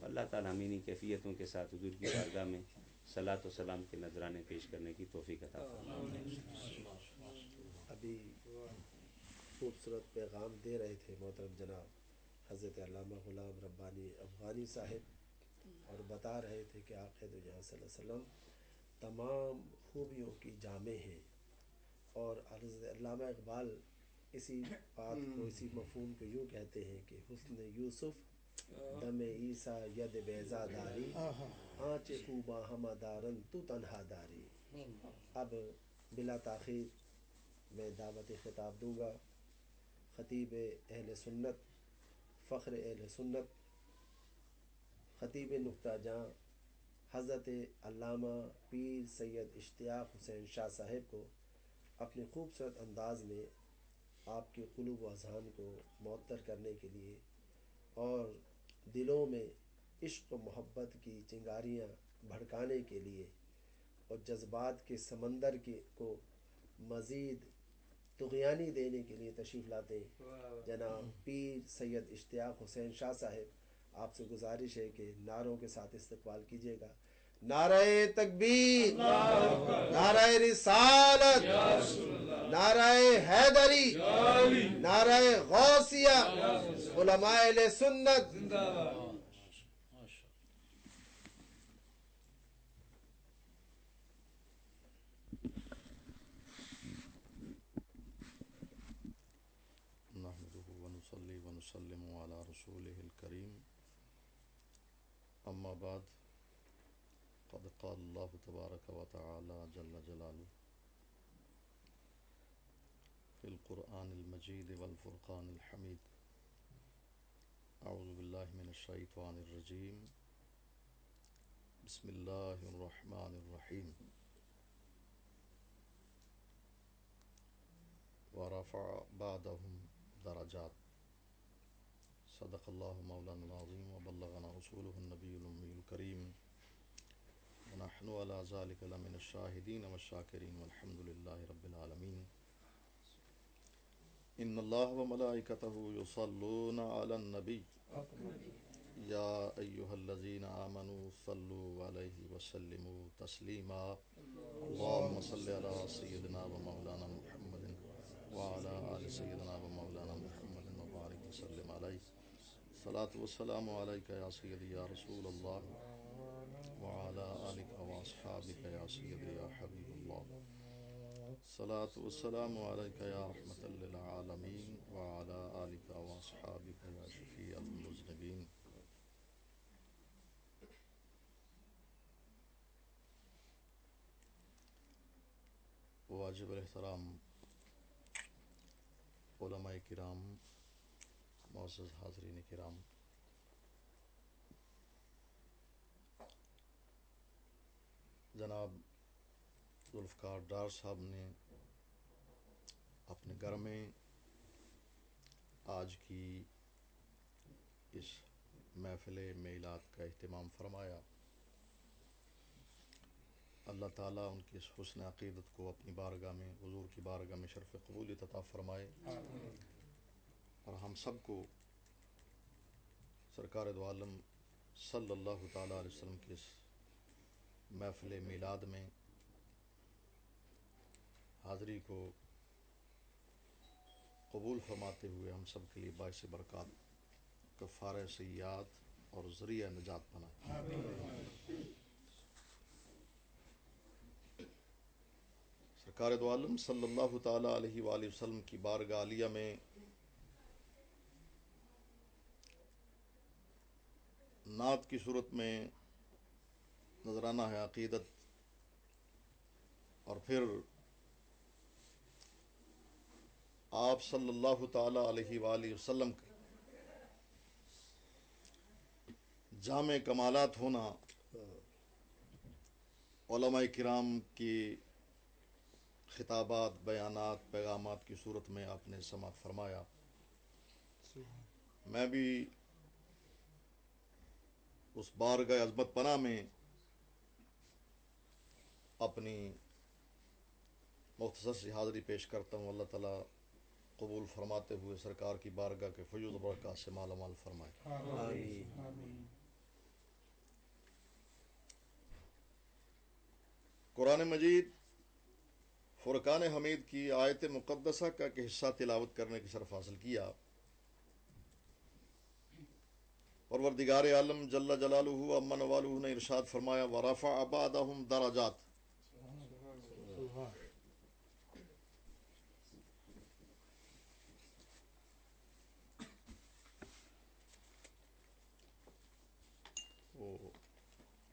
اللہ تعالیٰ ہمیں انہی کیفیتوں کے ساتھ حضور کی بارگاہ میں صلاۃ و سلام کے نذرانے پیش کرنے کی توفیق عطا فرمائے. ابھی خوبصورت پیغام دے رہے تھے محترم جناب حضرت علامہ غلام ربانی افغانی صاحب، اور بتا رہے تھے کہ آقا دو جہاں صلی اللہ علیہ وسلم تمام خوبیوں کی جامع ہیں. اور حضرت علامہ اقبال اسی بات کو، اسی مفہوم کو یوں کہتے ہیں کہ حسن یوسف دم عیسیٰ ید بیضا داری، آنچ خوباں ہمہ دارن تو تنہا داری. اب بلا تاخیر میں دعوت خطاب دوں گا خطیب اہل سنت، فخر اہل سنت، خطیب نقطہ جاں حضرت علامہ پیر سید اشتیاق حسین شاہ صاحب کو اپنے خوبصورت انداز میں آپ کے قلوب و اذہان کو معطر کرنے کے لیے اور دلوں میں عشق و محبت کی چنگاریاں بھڑکانے کے لیے اور جذبات کے سمندر کو مزید طغیانی دینے کے لیے تشریف لاتے جناب پیر سید اشتیاق حسین شاہ صاحب. آپ سے گزارش ہے کہ نعروں کے ساتھ استقبال کیجیے گا. نعرہ تکبیر، نعرہ رسالت، نعرہ حیدری، نعرہ غوثیہ، علماء اہل سنت. نحمده ونصلي ونسلم على رسوله الكريم. أما بعد، قد قال الله تبارك وتعالى جل جلاله في القرآن المجيد والفرقان الحميد: أعوذ بالله من الشيطان الرجيم، بسم الله الرحمن الرحيم. ورفع بعضهم درجات. صدق الله مولانا العظيم وبلغنا رسوله النبي الأمي الكريم، ونحن على ذلك لمن الشاهدين والشاكرين والحمد لله رب العالمين. إن الله وملائكته يصلون على النبي يا أيها الذين آمنوا صلوا عليه وسلموا تسليما. اللهم صل على سيدنا ومولانا محمد وعلى آل سيدنا ومولانا محمد وبارك وسلم عليه. الصلاة والسلام عليك يا سيدي يا رسول الله، وعلى آلك وأصحابك يا سيدي يا حبيب الله. الصلاة والسلام عليك يا رحمة للعالمين، وعلى آلك وأصحابك يا شفيع المذنبين. واجب الاحترام علماء کرام، معزز حاضرین کرام، جناب ذوالفقار ڈار صاحب نے اپنے گھر میں آج کی اس محفل میلاد کا اہتمام فرمایا. اللہ تعالیٰ ان کی اس حسن عقیدت کو اپنی بارگاہ میں، حضور کی بارگاہ میں شرف قبولیت عطا فرمائے، اور ہم سب کو سرکار دو عالم صلی اللہ تعالیٰ علیہ وسلم کی اس محفل میلاد میں حاضری کو قبول فرماتے ہوئے ہم سب کے لیے باعث برکات، کفارہ سیئات اور ذریعہ نجات بنائے. سرکار دو عالم صلی اللہ تعالیٰ علیہ وآلہ وسلم کی بارگاہ عالیہ میں نعت کی صورت میں نذرانہ ہے عقیدت، اور پھر آپ صلی اللہ تعالیٰ علیہ وآلہ وسلم کے جامع کمالات ہونا، علماء کرام کی خطابات، بیانات، پیغامات کی صورت میں آپ نے سماعت فرمایا. میں بھی اس بارگاہ عظمت پناہ میں اپنی مختصر سی حاضری پیش کرتا ہوں. اللہ تعالیٰ قبول فرماتے ہوئے سرکار کی بارگاہ کے فیوض و برکات سے مالا مال فرمائے. قرآن مجید فرقان حمید کی آیت مقدسہ کا ایک حصہ تلاوت کرنے کی شرف حاصل کیا. پروردگار عالم جل جلالہ و عم نوالہ نے ارشاد فرمایا ورفع بعضهم درجات.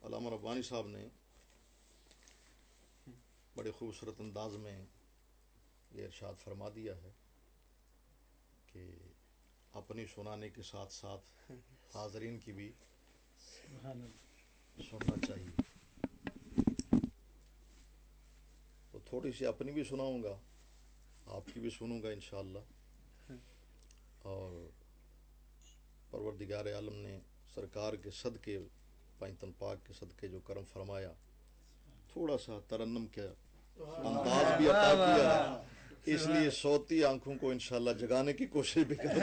علامہ ربانی صاحب نے بڑے خوبصورت انداز میں یہ ارشاد فرما دیا ہے کہ اپنی سنانے کے ساتھ ساتھ حاضرین کی بھی سننا چاہیے. تو تھوڑی سی اپنی بھی سناؤں گا، آپ کی بھی سنوں گا انشاءاللہ. اور پروردگار عالم نے سرکار کے صدقے، پنجتن پاک کے صدقے جو کرم فرمایا، تھوڑا سا ترنم کا انداز بھی عطا کیا ہے. اس لیے سوتی آنکھوں کو انشاءاللہ جگانے کی کوشش بھی کروں.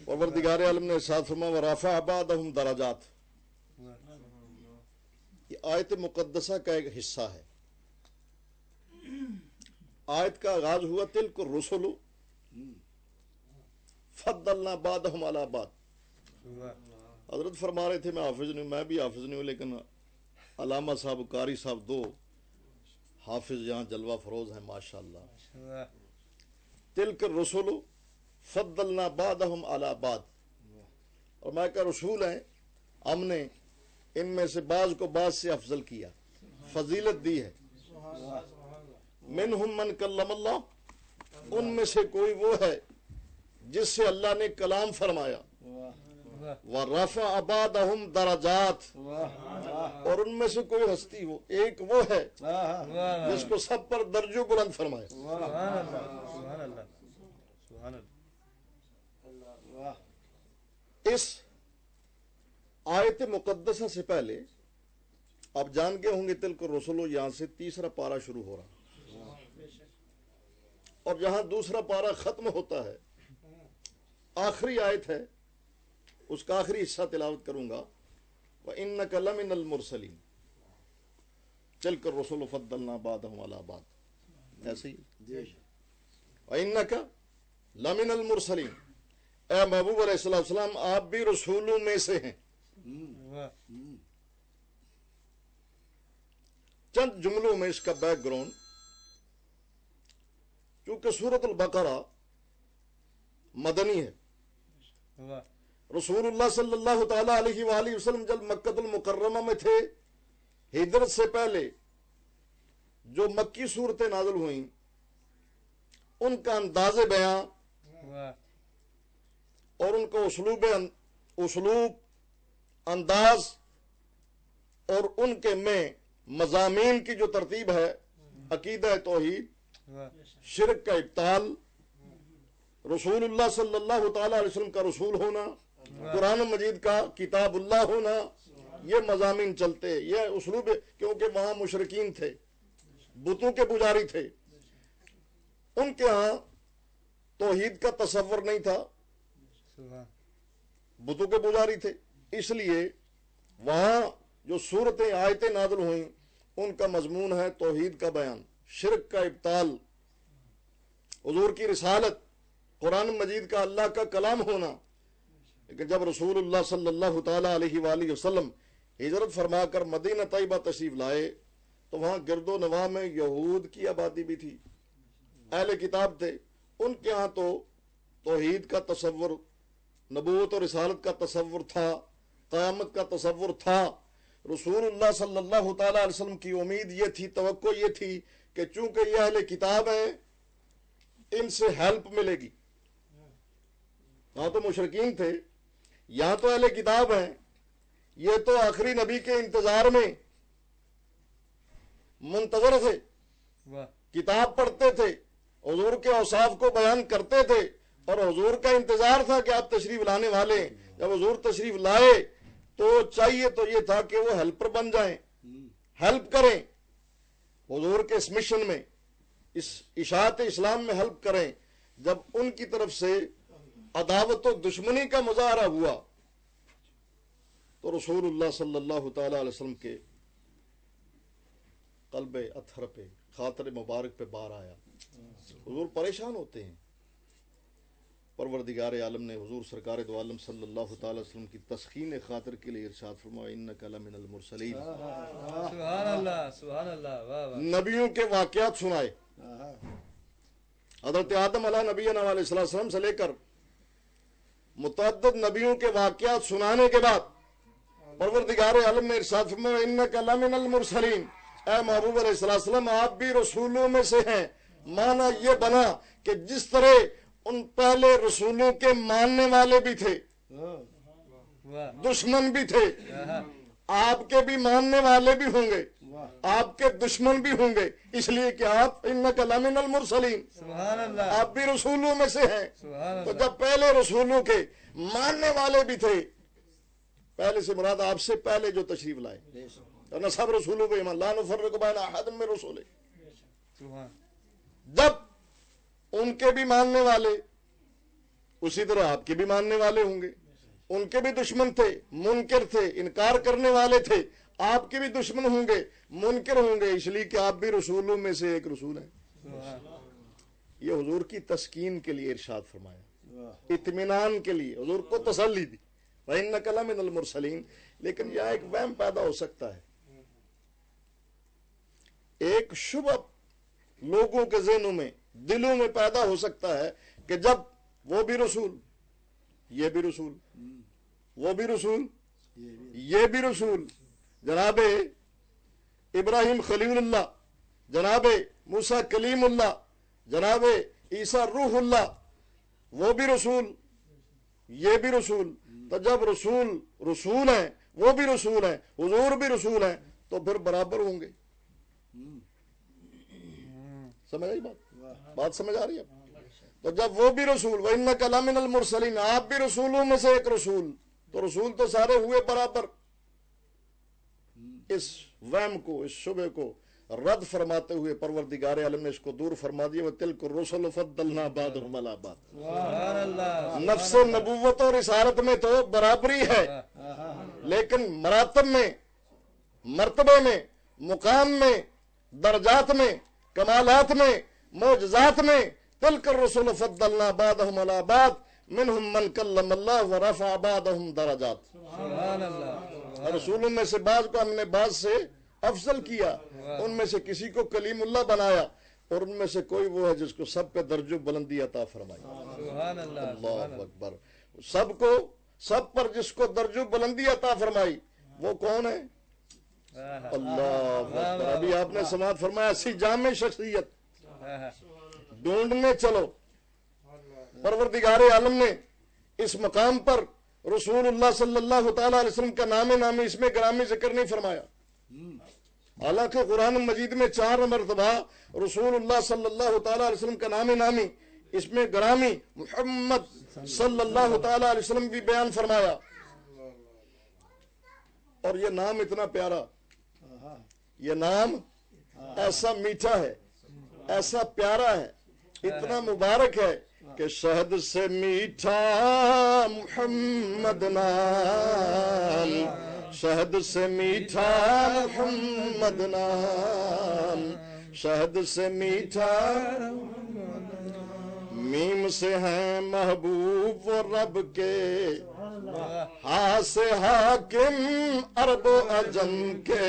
پروردگار عالم نے ارشاد فرمایا ورفع بعضهم درجات. یہ آیت مقدسہ کا ایک حصہ ہے. آیت کا آغاز ہوا تلک الرسل فضلنا بعضهم على بعض. حضرت فرما رہے تھے میں حافظ نہیں، میں بھی حافظ نہیں ہوں، لیکن علامہ صاحب، قاری صاحب، دو حافظ یہاں جلوہ فروز ہیں ماشاءاللہ. تلک الرسل فضلنا بعضهم على بعض. اور میں کہ رسول ہیں، ہم نے ان میں سے بعض کو بعض سے افضل کیا، فضیلت دی ہے. منہم من کلم اللہ، ان میں سے کوئی وہ ہے جس سے اللہ نے کلام فرمایا. وَرَفَعَ بَعْضَهُمْ دَرَجَاتٍ، اور ان میں سے کوئی ہستی ہو، ایک وہ ہے جس کو سب پر درجہ بلند فرمایا. اس آیت مقدسہ سے پہلے آپ جان گئے ہوں گے تلک الرسل، یہاں سے تیسرا پارہ شروع ہو رہا، اور جہاں دوسرا پارہ ختم ہوتا ہے آخری آیت ہے، اس کا آخری حصہ تلاوت کروں گا. وَإِنَّكَ لَمِنَ الْمُرْسَلِينَ تِلْكَ الرُّسُلُ فَضَّلْنَا بَعْضَهُمْ عَلَى بَعْضٍ. ایسے ہی وَإِنَّكَ لَمِنَ الْمُرْسَلِينَ، اے محبوب علیہ السلام آپ بھی رسولوں میں سے ہیں. چند جملوں میں اس کا بیک گراؤنڈ، چونکہ سورۃ البقرہ مدنی ہے. رسول اللہ صلی اللہ تعالی علیہ وآلہ وسلم جب مکہ المکرمہ میں تھے، ہجرت سے پہلے جو مکی صورتیں نازل ہوئیں ان کا انداز بیان اور ان کا اسلوب انداز اور ان کے میں مضامین کی جو ترتیب ہے، عقیدہ توحید، شرک کا ابطال، رسول اللہ صلی اللہ تعالی علیہ وسلم کا رسول ہونا، قرآن مجید کا کتاب اللہ ہونا، یہ مضامین چلتے. یہ اسلوب، کیونکہ وہاں مشرکین تھے، بتوں کے پجاری تھے، ان کے ہاں توحید کا تصور نہیں تھا، بتوں کے پجاری تھے. اس لیے وہاں جو صورتیں آیتیں نازل ہوئیں ان کا مضمون ہے توحید کا بیان، شرک کا ابطال، حضور کی رسالت، قرآن مجید کا اللہ کا کلام ہونا. لیکن جب رسول اللہ صلی اللہ تعالی علیہ وآلہ وسلم ہجرت فرما کر مدینہ طیبہ تشریف لائے تو وہاں گرد و نواح میں یہود کی آبادی بھی تھی، اہل کتاب تھے. ان کے ہاں تو توحید کا تصور، نبوت اور رسالت کا تصور تھا، قیامت کا تصور تھا. رسول اللہ صلی اللہ تعالی علیہ وسلم کی امید یہ تھی، توقع یہ تھی کہ چونکہ یہ اہل کتاب ہیں ان سے ہیلپ ملے گی. وہاں تو مشرکین تھے، یہاں تو اہل کتاب ہیں، یہ تو آخری نبی کے انتظار میں منتظر تھے کتاب پڑھتے تھے، حضور کے اوصاف کو بیان کرتے تھے، اور حضور کا انتظار تھا کہ آپ تشریف لانے والے ہیں۔ جب حضور تشریف لائے تو چاہیے تو یہ تھا کہ وہ ہیلپر بن جائیں، ہیلپ کریں حضور کے اس مشن میں، اس اشاعت اسلام میں ہیلپ کریں۔ جب ان کی طرف سے عداوت و دشمنی کا مظاہرہ ہوا تو رسول اللہ صلی اللہ تعالی علیہ وسلم کے قلب اطہر پہ، خاطر مبارک پہ بار آیا، حضور پریشان ہوتے ہیں۔ پروردگار عالم نے حضور سرکار دو عالم صلی اللہ تعالی وسلم کی تسکین خاطر کے لیے ارشاد فرمایا انک لمن المرسلین، سبحان اللہ سبحان اللہ، واہ واہ۔ نبیوں کے واقعات سنائے، حضرت آدم علیہ نبینا علیہ السلام سے لے کر متعدد نبیوں کے واقعات سنانے کے بعد پروردگار عالم نے ارشاد فرمایا انک لمن المرسلین، اے محبوب علیہ السلام آپ بھی رسولوں میں سے ہیں۔ معنی یہ بنا کہ جس طرح ان پہلے رسولوں کے ماننے والے بھی تھے، دشمن بھی تھے، آپ کے بھی ماننے والے بھی ہوں گے، آپ کے دشمن بھی ہوں گے، اس لیے کہ آپ انک لمن المرسلین، آپ بھی رسولوں میں سے ہیں۔ تو جب پہلے رسولوں کے ماننے والے بھی تھے، پہلے سے مراد آپ سے پہلے جو تشریف لائے، اور سب رسولوں پہ ایمان لا نفرق بین احد من رسولہ، جب ان کے بھی ماننے والے اسی طرح آپ کے بھی ماننے والے ہوں گے، ان کے بھی دشمن تھے، منکر تھے، انکار کرنے والے تھے، آپ کے بھی دشمن ہوں گے، منکر ہوں گے، اس لیے کہ آپ بھی رسولوں میں سے ایک رسول ہیں۔ یہ حضور کی تسکین کے لیے ارشاد فرمایا، اطمینان کے لیے، حضور کو تسلی دی وَإِنَّكَ لَمِنَ الْمُرْسَلِينَ۔ لیکن یہاں ایک وہم پیدا ہو سکتا ہے، ایک شبہ لوگوں کے ذہنوں میں، دلوں میں پیدا ہو سکتا ہے کہ جب وہ بھی رسول، یہ بھی رسول، وہ بھی رسول، یہ بھی رسول، جناب ابراہیم خلیل اللہ، جناب موسیٰ کلیم اللہ، جناب عیسیٰ روح اللہ، وہ بھی رسول، یہ بھی رسول، تو جب رسول رسول ہیں، وہ بھی رسول ہیں، حضور بھی رسول ہیں، تو پھر برابر ہوں گے۔ سمجھ آئی بات سمجھ آ رہی ہے؟ تو جب وہ بھی رسول وَإِنَّكَ لَمِنَ الْمُرْسَلِينَ، آپ بھی رسولوں میں سے ایک رسول، تو رسول تو سارے ہوئے برابر۔ اس وہم کو، اس شبہ کو رد فرماتے ہوئے پروردگار عالم نے اس کو دور فرما دیا وَتِلْكَ الرُّسُلُ فَضَّلْنَا بَعْضَهُمْ عَلَىٰ بَعْضٍ۔ نفس نبوت اور رسالت میں تو برابری ہے، لیکن مراتب میں، مرتبے میں، مقام میں، درجات میں، کمالات میں، معجزات میں تلک الرسل فضلنا بعضهم على بعض منهم من کلم اللہ ورفع بعضهم درجات۔ رسولوں میں سے بعض کو ہم نے بعض سے افضل کیا، ان میں سے کسی کو کلیم اللہ بنایا، اور ان میں سے کوئی وہ ہے جس کو سب پہ درجہ بلندی عطا فرمائی۔ اللہ اکبر۔ سب کو، سب پر جس کو درجہ بلندی عطا فرمائی وہ کون ہے؟ اللہ اکبر۔ ابھی آپ نے سماعت فرمایا ایسی جامع شخصیت ڈھونڈنے چلو۔ پروردگار عالم نے اس مقام پر رسول اللہ صلی اللہ تعالی علیہ وسلم کا نام نامی اس میں گرامی ذکر نہیں فرمایا، حالانکہ قرآن مجید میں 4 مرتبہ رسول اللہ صلی اللہ تعالی علیہ وسلم کا نام نامی اس میں گرامی محمد صلی اللہ تعالی علیہ وسلم بھی بیان فرمایا۔ اور یہ نام اتنا پیارا، یہ نام ایسا میٹھا ہے، ایسا پیارا ہے، اتنا مبارک ہے کہ شہد سے میٹھا محمد نام، شہد سے میٹھا محمد نام، شہد سے میٹھا، میم سے ہیں محبوب و رب کے، ہاں سے حاکم عرب و عجم کے،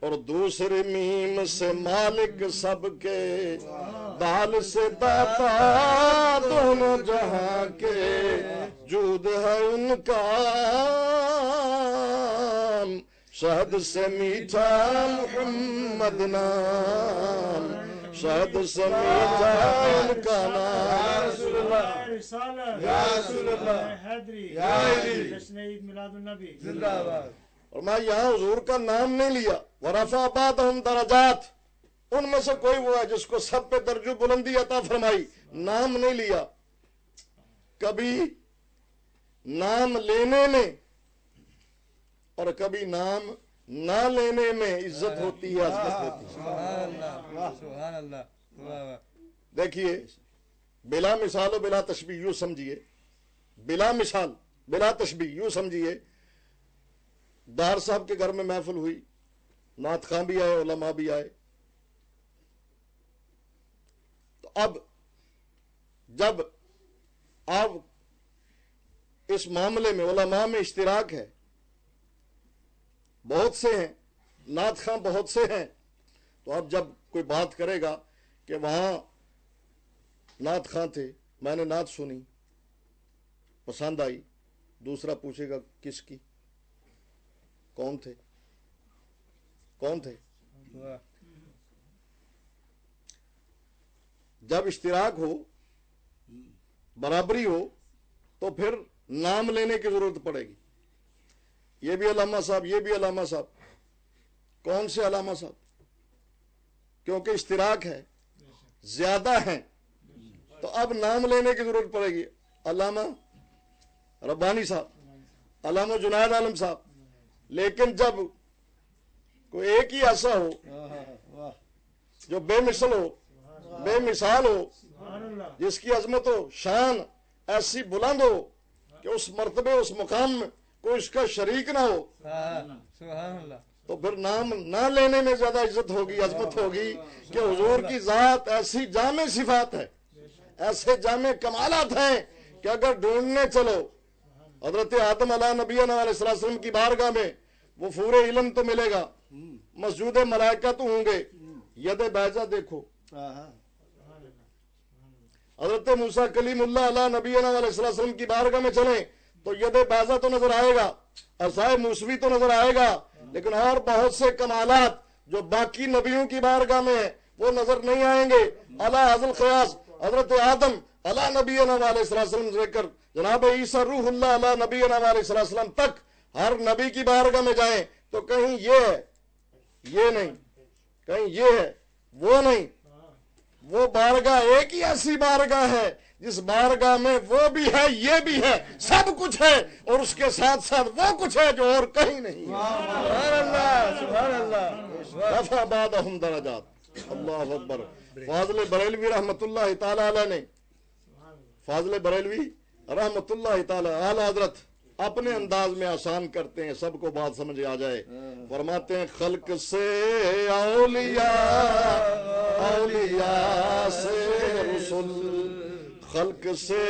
اور دوسری میم سے مالک سب کے، دال سے داتا دونوں جہاں کے، جود ہے ان کا شہد سے میٹھا محمد نام، شہد سے میٹھا ان کا نام۔ یا رسول اللہ، حیدری، جشن عید میلاد النبی زندہ باد۔ اور میں یہاں حضور کا نام نہیں لیا، وَرَفَعَ بَعْضَهُمْ دَرَجَاتٍ، ان میں سے کوئی وہ ہے جس کو سب پہ درجہ بلندی عطا فرمائی، نام نہیں لیا، کبھی نام لینے میں اور کبھی نام نہ لینے میں عزت ہوتی ہے، عظمت ہوتی ہے۔ سبحان اللہ، دیکھیے بلا مثال و بلا تشبیہ یوں سمجھیے، بلا مثال بلا تشبیہ یوں سمجھیے، ڈار صاحب کے گھر میں محفل ہوئی، نعت خواں بھی آئے، علماء بھی آئے، تو اب جب آپ اس معاملے میں علماء میں اشتراک ہے، بہت سے ہیں، نعت خواں بہت سے ہیں، تو اب جب کوئی بات کرے گا کہ وہاں نعت خواں تھے، میں نے نعت سنی، پسند آئی، دوسرا پوچھے گا کس کی، کون تھے، کون تھے؟ جب اشتراک ہو، برابری ہو، تو پھر نام لینے کی ضرورت پڑے گی، یہ بھی علامہ صاحب، یہ بھی علامہ صاحب، کون سے علامہ صاحب؟ کیونکہ اشتراک ہے، زیادہ ہیں، تو اب نام لینے کی ضرورت پڑے گی، علامہ ربانی صاحب، علامہ جنید عالم صاحب۔ لیکن جب کوئی ایک ہی ایسا ہو جو بے مثل ہو، بے مثال ہو، جس کی عظمت و شان ایسی بلند ہو کہ اس مرتبے اس مقام میں کوئی اس کا شریک نہ ہو، سبحان اللہ، تو پھر نام نہ لینے میں زیادہ عزت ہوگی، عظمت ہوگی کہ حضور کی ذات ایسی جامع صفات ہے، ایسے جامع کمالات ہیں کہ اگر ڈھونڈنے چلو حضرت آدم علیہ نبینا علیہ السلام کی بارگاہ میں وفور علم تو ملے گا، مسجود ملائکہ تو ہوں گے، ید بیضہ دیکھو، حضرت موسیٰ کلیم اللہ علیہ نبینا علیہ السلام کی بارگاہ میں چلیں تو ید بیضہ تو نظر آئے گا، عصائے موسوی تو نظر آئے گا، لیکن اور بہت سے کمالات جو باقی نبیوں کی بارگاہ میں ہیں وہ نظر نہیں آئیں گے۔ علی حضل قیاس حضرت آدم علی نبینا علیہ السلام سے لے کر جناب عیسیٰ روح اللہ علی نبینا علیہ السلام تک ہر نبی کی بارگاہ میں جائیں تو کہیں یہ ہے، یہ نہیں، کہیں یہ ہے، وہ نہیں، وہ بارگاہ ایک ہی ایسی بارگاہ ہے جس بارگاہ میں وہ بھی ہے، یہ بھی ہے، سب کچھ ہے، اور اس کے ساتھ ساتھ وہ کچھ ہے جو اور کہیں نہیں ہے۔ سبحان اللہ، سبحان اللہ، رفع بعضهم درجات، اللہ اکبر۔ فاضل بریلوی رحمت اللہ تعالی علیہ نے، فاضل بریلوی رحمت اللہ تعالی اعلیٰ حضرت اپنے انداز میں آسان کرتے ہیں، سب کو بات سمجھ آ جائے، فرماتے ہیں خلق سے اولیاء، اولیاء سے رسول، خلق سے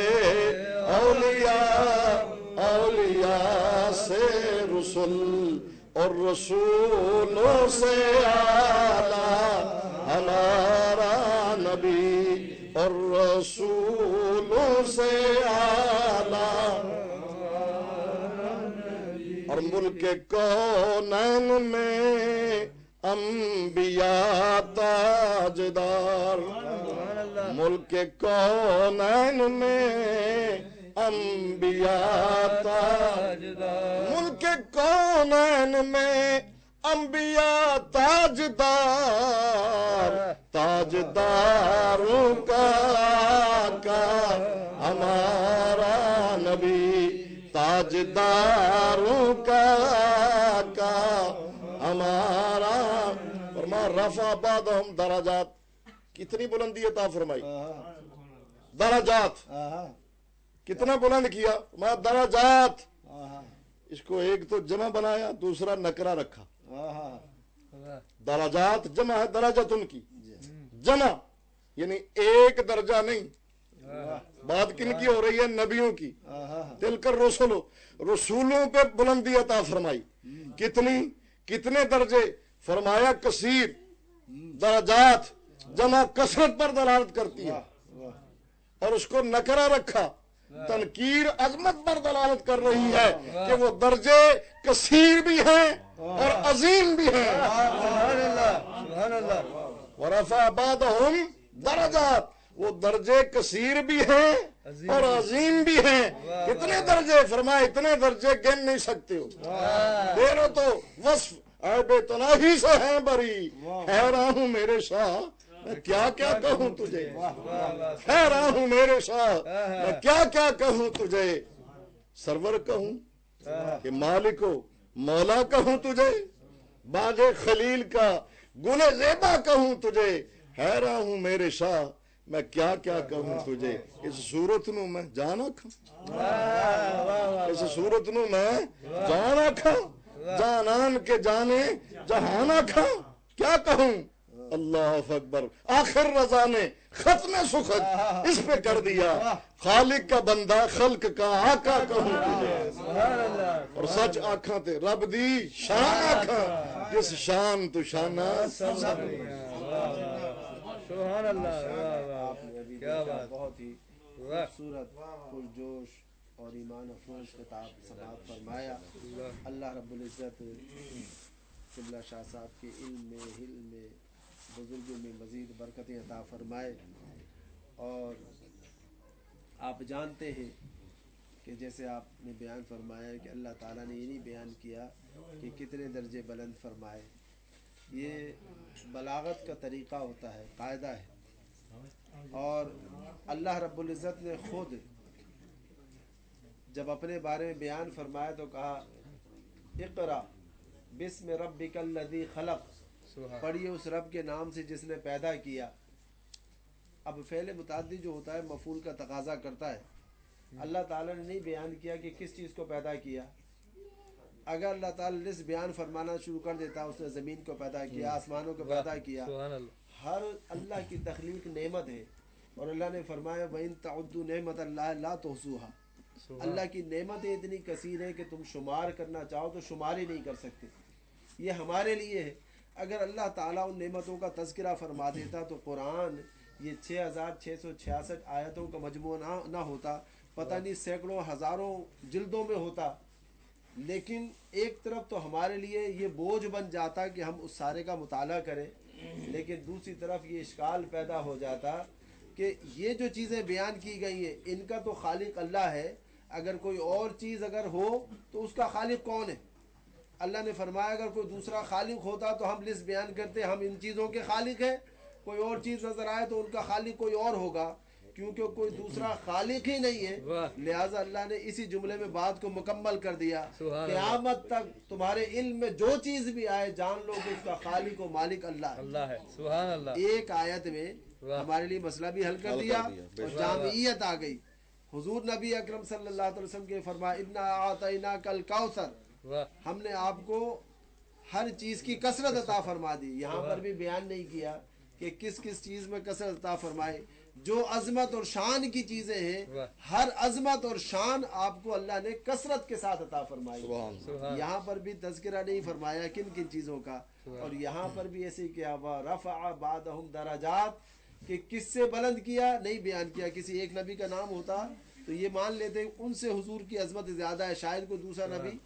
اولیاء، اولیاء سے رسول، اور رسولوں سے اعلیٰ ہمارا نبی، اور رسولوں سے اعلیٰ، اور ملک کونین میں انبیاء تاجدار، ملک کونین میں انبیاء تاجدار، ملک کونین میں انبیاء تاجدار، تاجداروں کا آقا ہمارا نبی، تاجداروں کا آقا ہمارا۔ فرمایا رفع بعضهم درجات، کتنی بلندی عطا فرمائی، درجات، کتنا بلند کیا، فرمایا درجات، اس کو ایک تو جمع بنایا، دوسرا نکرہ رکھا، درجات جمع ہے درجات ان کی، جمع یعنی ایک درجہ نہیں، بات کن کی ہو رہی ہے، نبیوں کی، تلک الرسل، رسولوں پہ بلندی عطا فرمائی، کتنی، کتنے درجے، فرمایا کثیر، درجات جمع کثرت پر دلالت کرتی ہے، اور اس کو نکرہ رکھا، تنکیر عظمت پر دلالت کر رہی ہے کہ وہ درجے کثیر بھی ہیں اور عظیم بھی ہیں۔ سبحان اللہ، سبحان اللہ، ورفع بعضهم درجات، وہ درجے کثیر بھی ہیں اور عظیم بھی ہیں۔ کتنے درجے، فرمایا اتنے درجے گن نہیں سکتے ہو، میرے تو وصف اے بے تناہی سے ہیں بری، حیران ہوں میرے شاہ میں کیا کیا کہوں تجھے، حیران ہوں میرے شاہ میں کیا کیا کہوں تجھے، سرور کہوں کہ مالک و مولا کہوں تجھے، باغ خلیل کا گل زیبا کہوں تجھے، حیران ہوں میرے شاہ میں کیا کیا کہوں تجھے، اس صورت نو میں جانا کھاں، اس صورت نو میں جانا کھاں، جانان کے جانے جہانا کھاں، کیا کہوں، اللہ اکبر۔ آخر رضا نے ختم سخن اس پہ کر دیا، خالق کا بندہ خلق کا آقا کہوں تجھے، اور سچ آکھاں تے رب دی شان آکھاں، جس شان تو شانہ سبحان اللہ، آپ نے ابھی کیا دیکھا، بات، بہت ہی خوبصورت پرجوش اور ایمان افروز خطاب سماعت فرمایا۔ اللہ رب العزت قبلہ شاہ صاحب کے علم میں، حلم میں، بزرگوں میں مزید برکتیں عطا فرمائے۔ اور آپ جانتے ہیں کہ جیسے آپ نے بیان فرمایا کہ اللہ تعالیٰ نے یہ نہیں بیان کیا کہ کتنے درجے بلند فرمائے، یہ بلاغت کا طریقہ ہوتا ہے، قاعدہ ہے۔ اور اللہ رب العزت نے خود جب اپنے بارے میں بیان فرمایا تو کہا اقرا بسم ربک الذی خلق، پڑھیے اس رب کے نام سے جس نے پیدا کیا۔ اب فعل متعدی جو ہوتا ہے مفعول کا تقاضا کرتا ہے، اللہ تعالیٰ نے نہیں بیان کیا کہ کس چیز کو پیدا کیا۔ اگر اللہ تعالیٰ نے بیان فرمانا شروع کر دیتا، اس نے زمین کو پیدا کیا، آسمانوں کو پیدا کیا، ہر اللہ کی تخلیق نعمت ہے، اور اللہ نے فرمایا وَإِن تَعُدُّوا نِعْمَةَ اللَّهِ لَا تُحْصُوهَا، اللہ کی نعمتیں اتنی کثیر ہیں کہ تم شمار کرنا چاہو تو شمار ہی نہیں کر سکتے۔ یہ ہمارے لیے ہے۔ اگر اللہ تعالیٰ ان نعمتوں کا تذکرہ فرما دیتا تو قرآن یہ 6666 آیتوں کا مجموعہ نہ ہوتا، پتہ نہیں سینکڑوں ہزاروں جلدوں میں ہوتا، لیکن ایک طرف تو ہمارے لیے یہ بوجھ بن جاتا کہ ہم اس سارے کا مطالعہ کریں، لیکن دوسری طرف یہ اشکال پیدا ہو جاتا کہ یہ جو چیزیں بیان کی گئی ہیں ان کا تو خالق اللہ ہے، اگر کوئی اور چیز اگر ہو تو اس کا خالق کون ہے؟ اللہ نے فرمایا اگر کوئی دوسرا خالق ہوتا تو ہم لسٹ بیان کرتے ہم ان چیزوں کے خالق ہیں، کوئی اور چیز نظر آئے تو ان کا خالق کوئی اور ہوگا، کیونکہ کوئی دوسرا خالق ہی نہیں ہے، لہٰذا اللہ نے اسی جملے میں بات کو مکمل کر دیا۔ قیامت تک تمہارے علم میں جو چیز بھی آئے جان لو کہ اس کا خالق و مالک اللہ ہے۔ سبحان اللہ۔ ایک آیت میں ہمارے لیے مسئلہ بھی حل کر دیا اور جامعیت آ گئی۔ حضور نبی اکرم صلی اللہ علیہ وسلم کے فرمایا انا اعطیناک الکوثر، ہم نے آپ کو ہر چیز کی کثرت عطا فرما دی۔ یہاں پر بھی بیان نہیں کیا کہ کس کس چیز میں کثرت عطا فرمائے، جو عظمت اور شان کی چیزیں ہیں ہر عظمت اور شان آپ کو اللہ نے کثرت کے ساتھ عطا فرمائی۔ یہاں پر بھی تذکرہ نہیں فرمایا کن کن چیزوں کا، اور یہاں پر بھی ایسے کیا رفع بعضهم درجات کہ کس سے بلند کیا نہیں بیان کیا۔ کسی ایک نبی کا نام ہوتا تو یہ مان لیتے ان سے حضور کی عظمت زیادہ ہے، شاید کوئی دوسرا نبی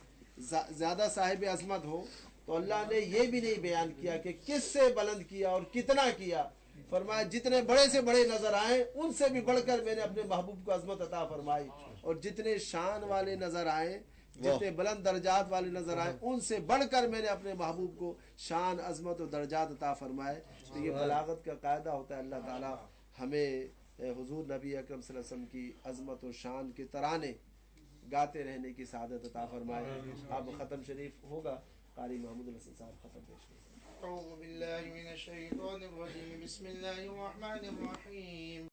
زیادہ صاحب عظمت ہو، تو اللہ نے یہ بھی نہیں بیان کیا کہ کس سے بلند کیا اور کتنا کیا۔ فرمایا جتنے بڑے سے بڑے نظر آئیں ان سے بھی بڑھ کر میں نے اپنے محبوب کو عظمت عطا فرمائی، اور جتنے شان والے نظر آئیں، جتنے بلند درجات والے نظر آئیں ان سے بڑھ کر میں نے اپنے محبوب کو شان، عظمت و درجات عطا فرمائے۔ تو یہ بلاغت کا قاعدہ ہوتا ہے۔ اللہ تعالی ہمیں حضور نبی اکرم صلی اللہ علیہ وسلم کی عظمت و شان کے ترانے گاتے رہنے کی سعادت عطا فرمائے۔ اب ختم شریف ہوگا، قاری محمود الحسن صاحب ختم پیش کریں۔ اعوذ باللہ من الشیطان الرجیم، بسم اللہ الرحمن الرحیم۔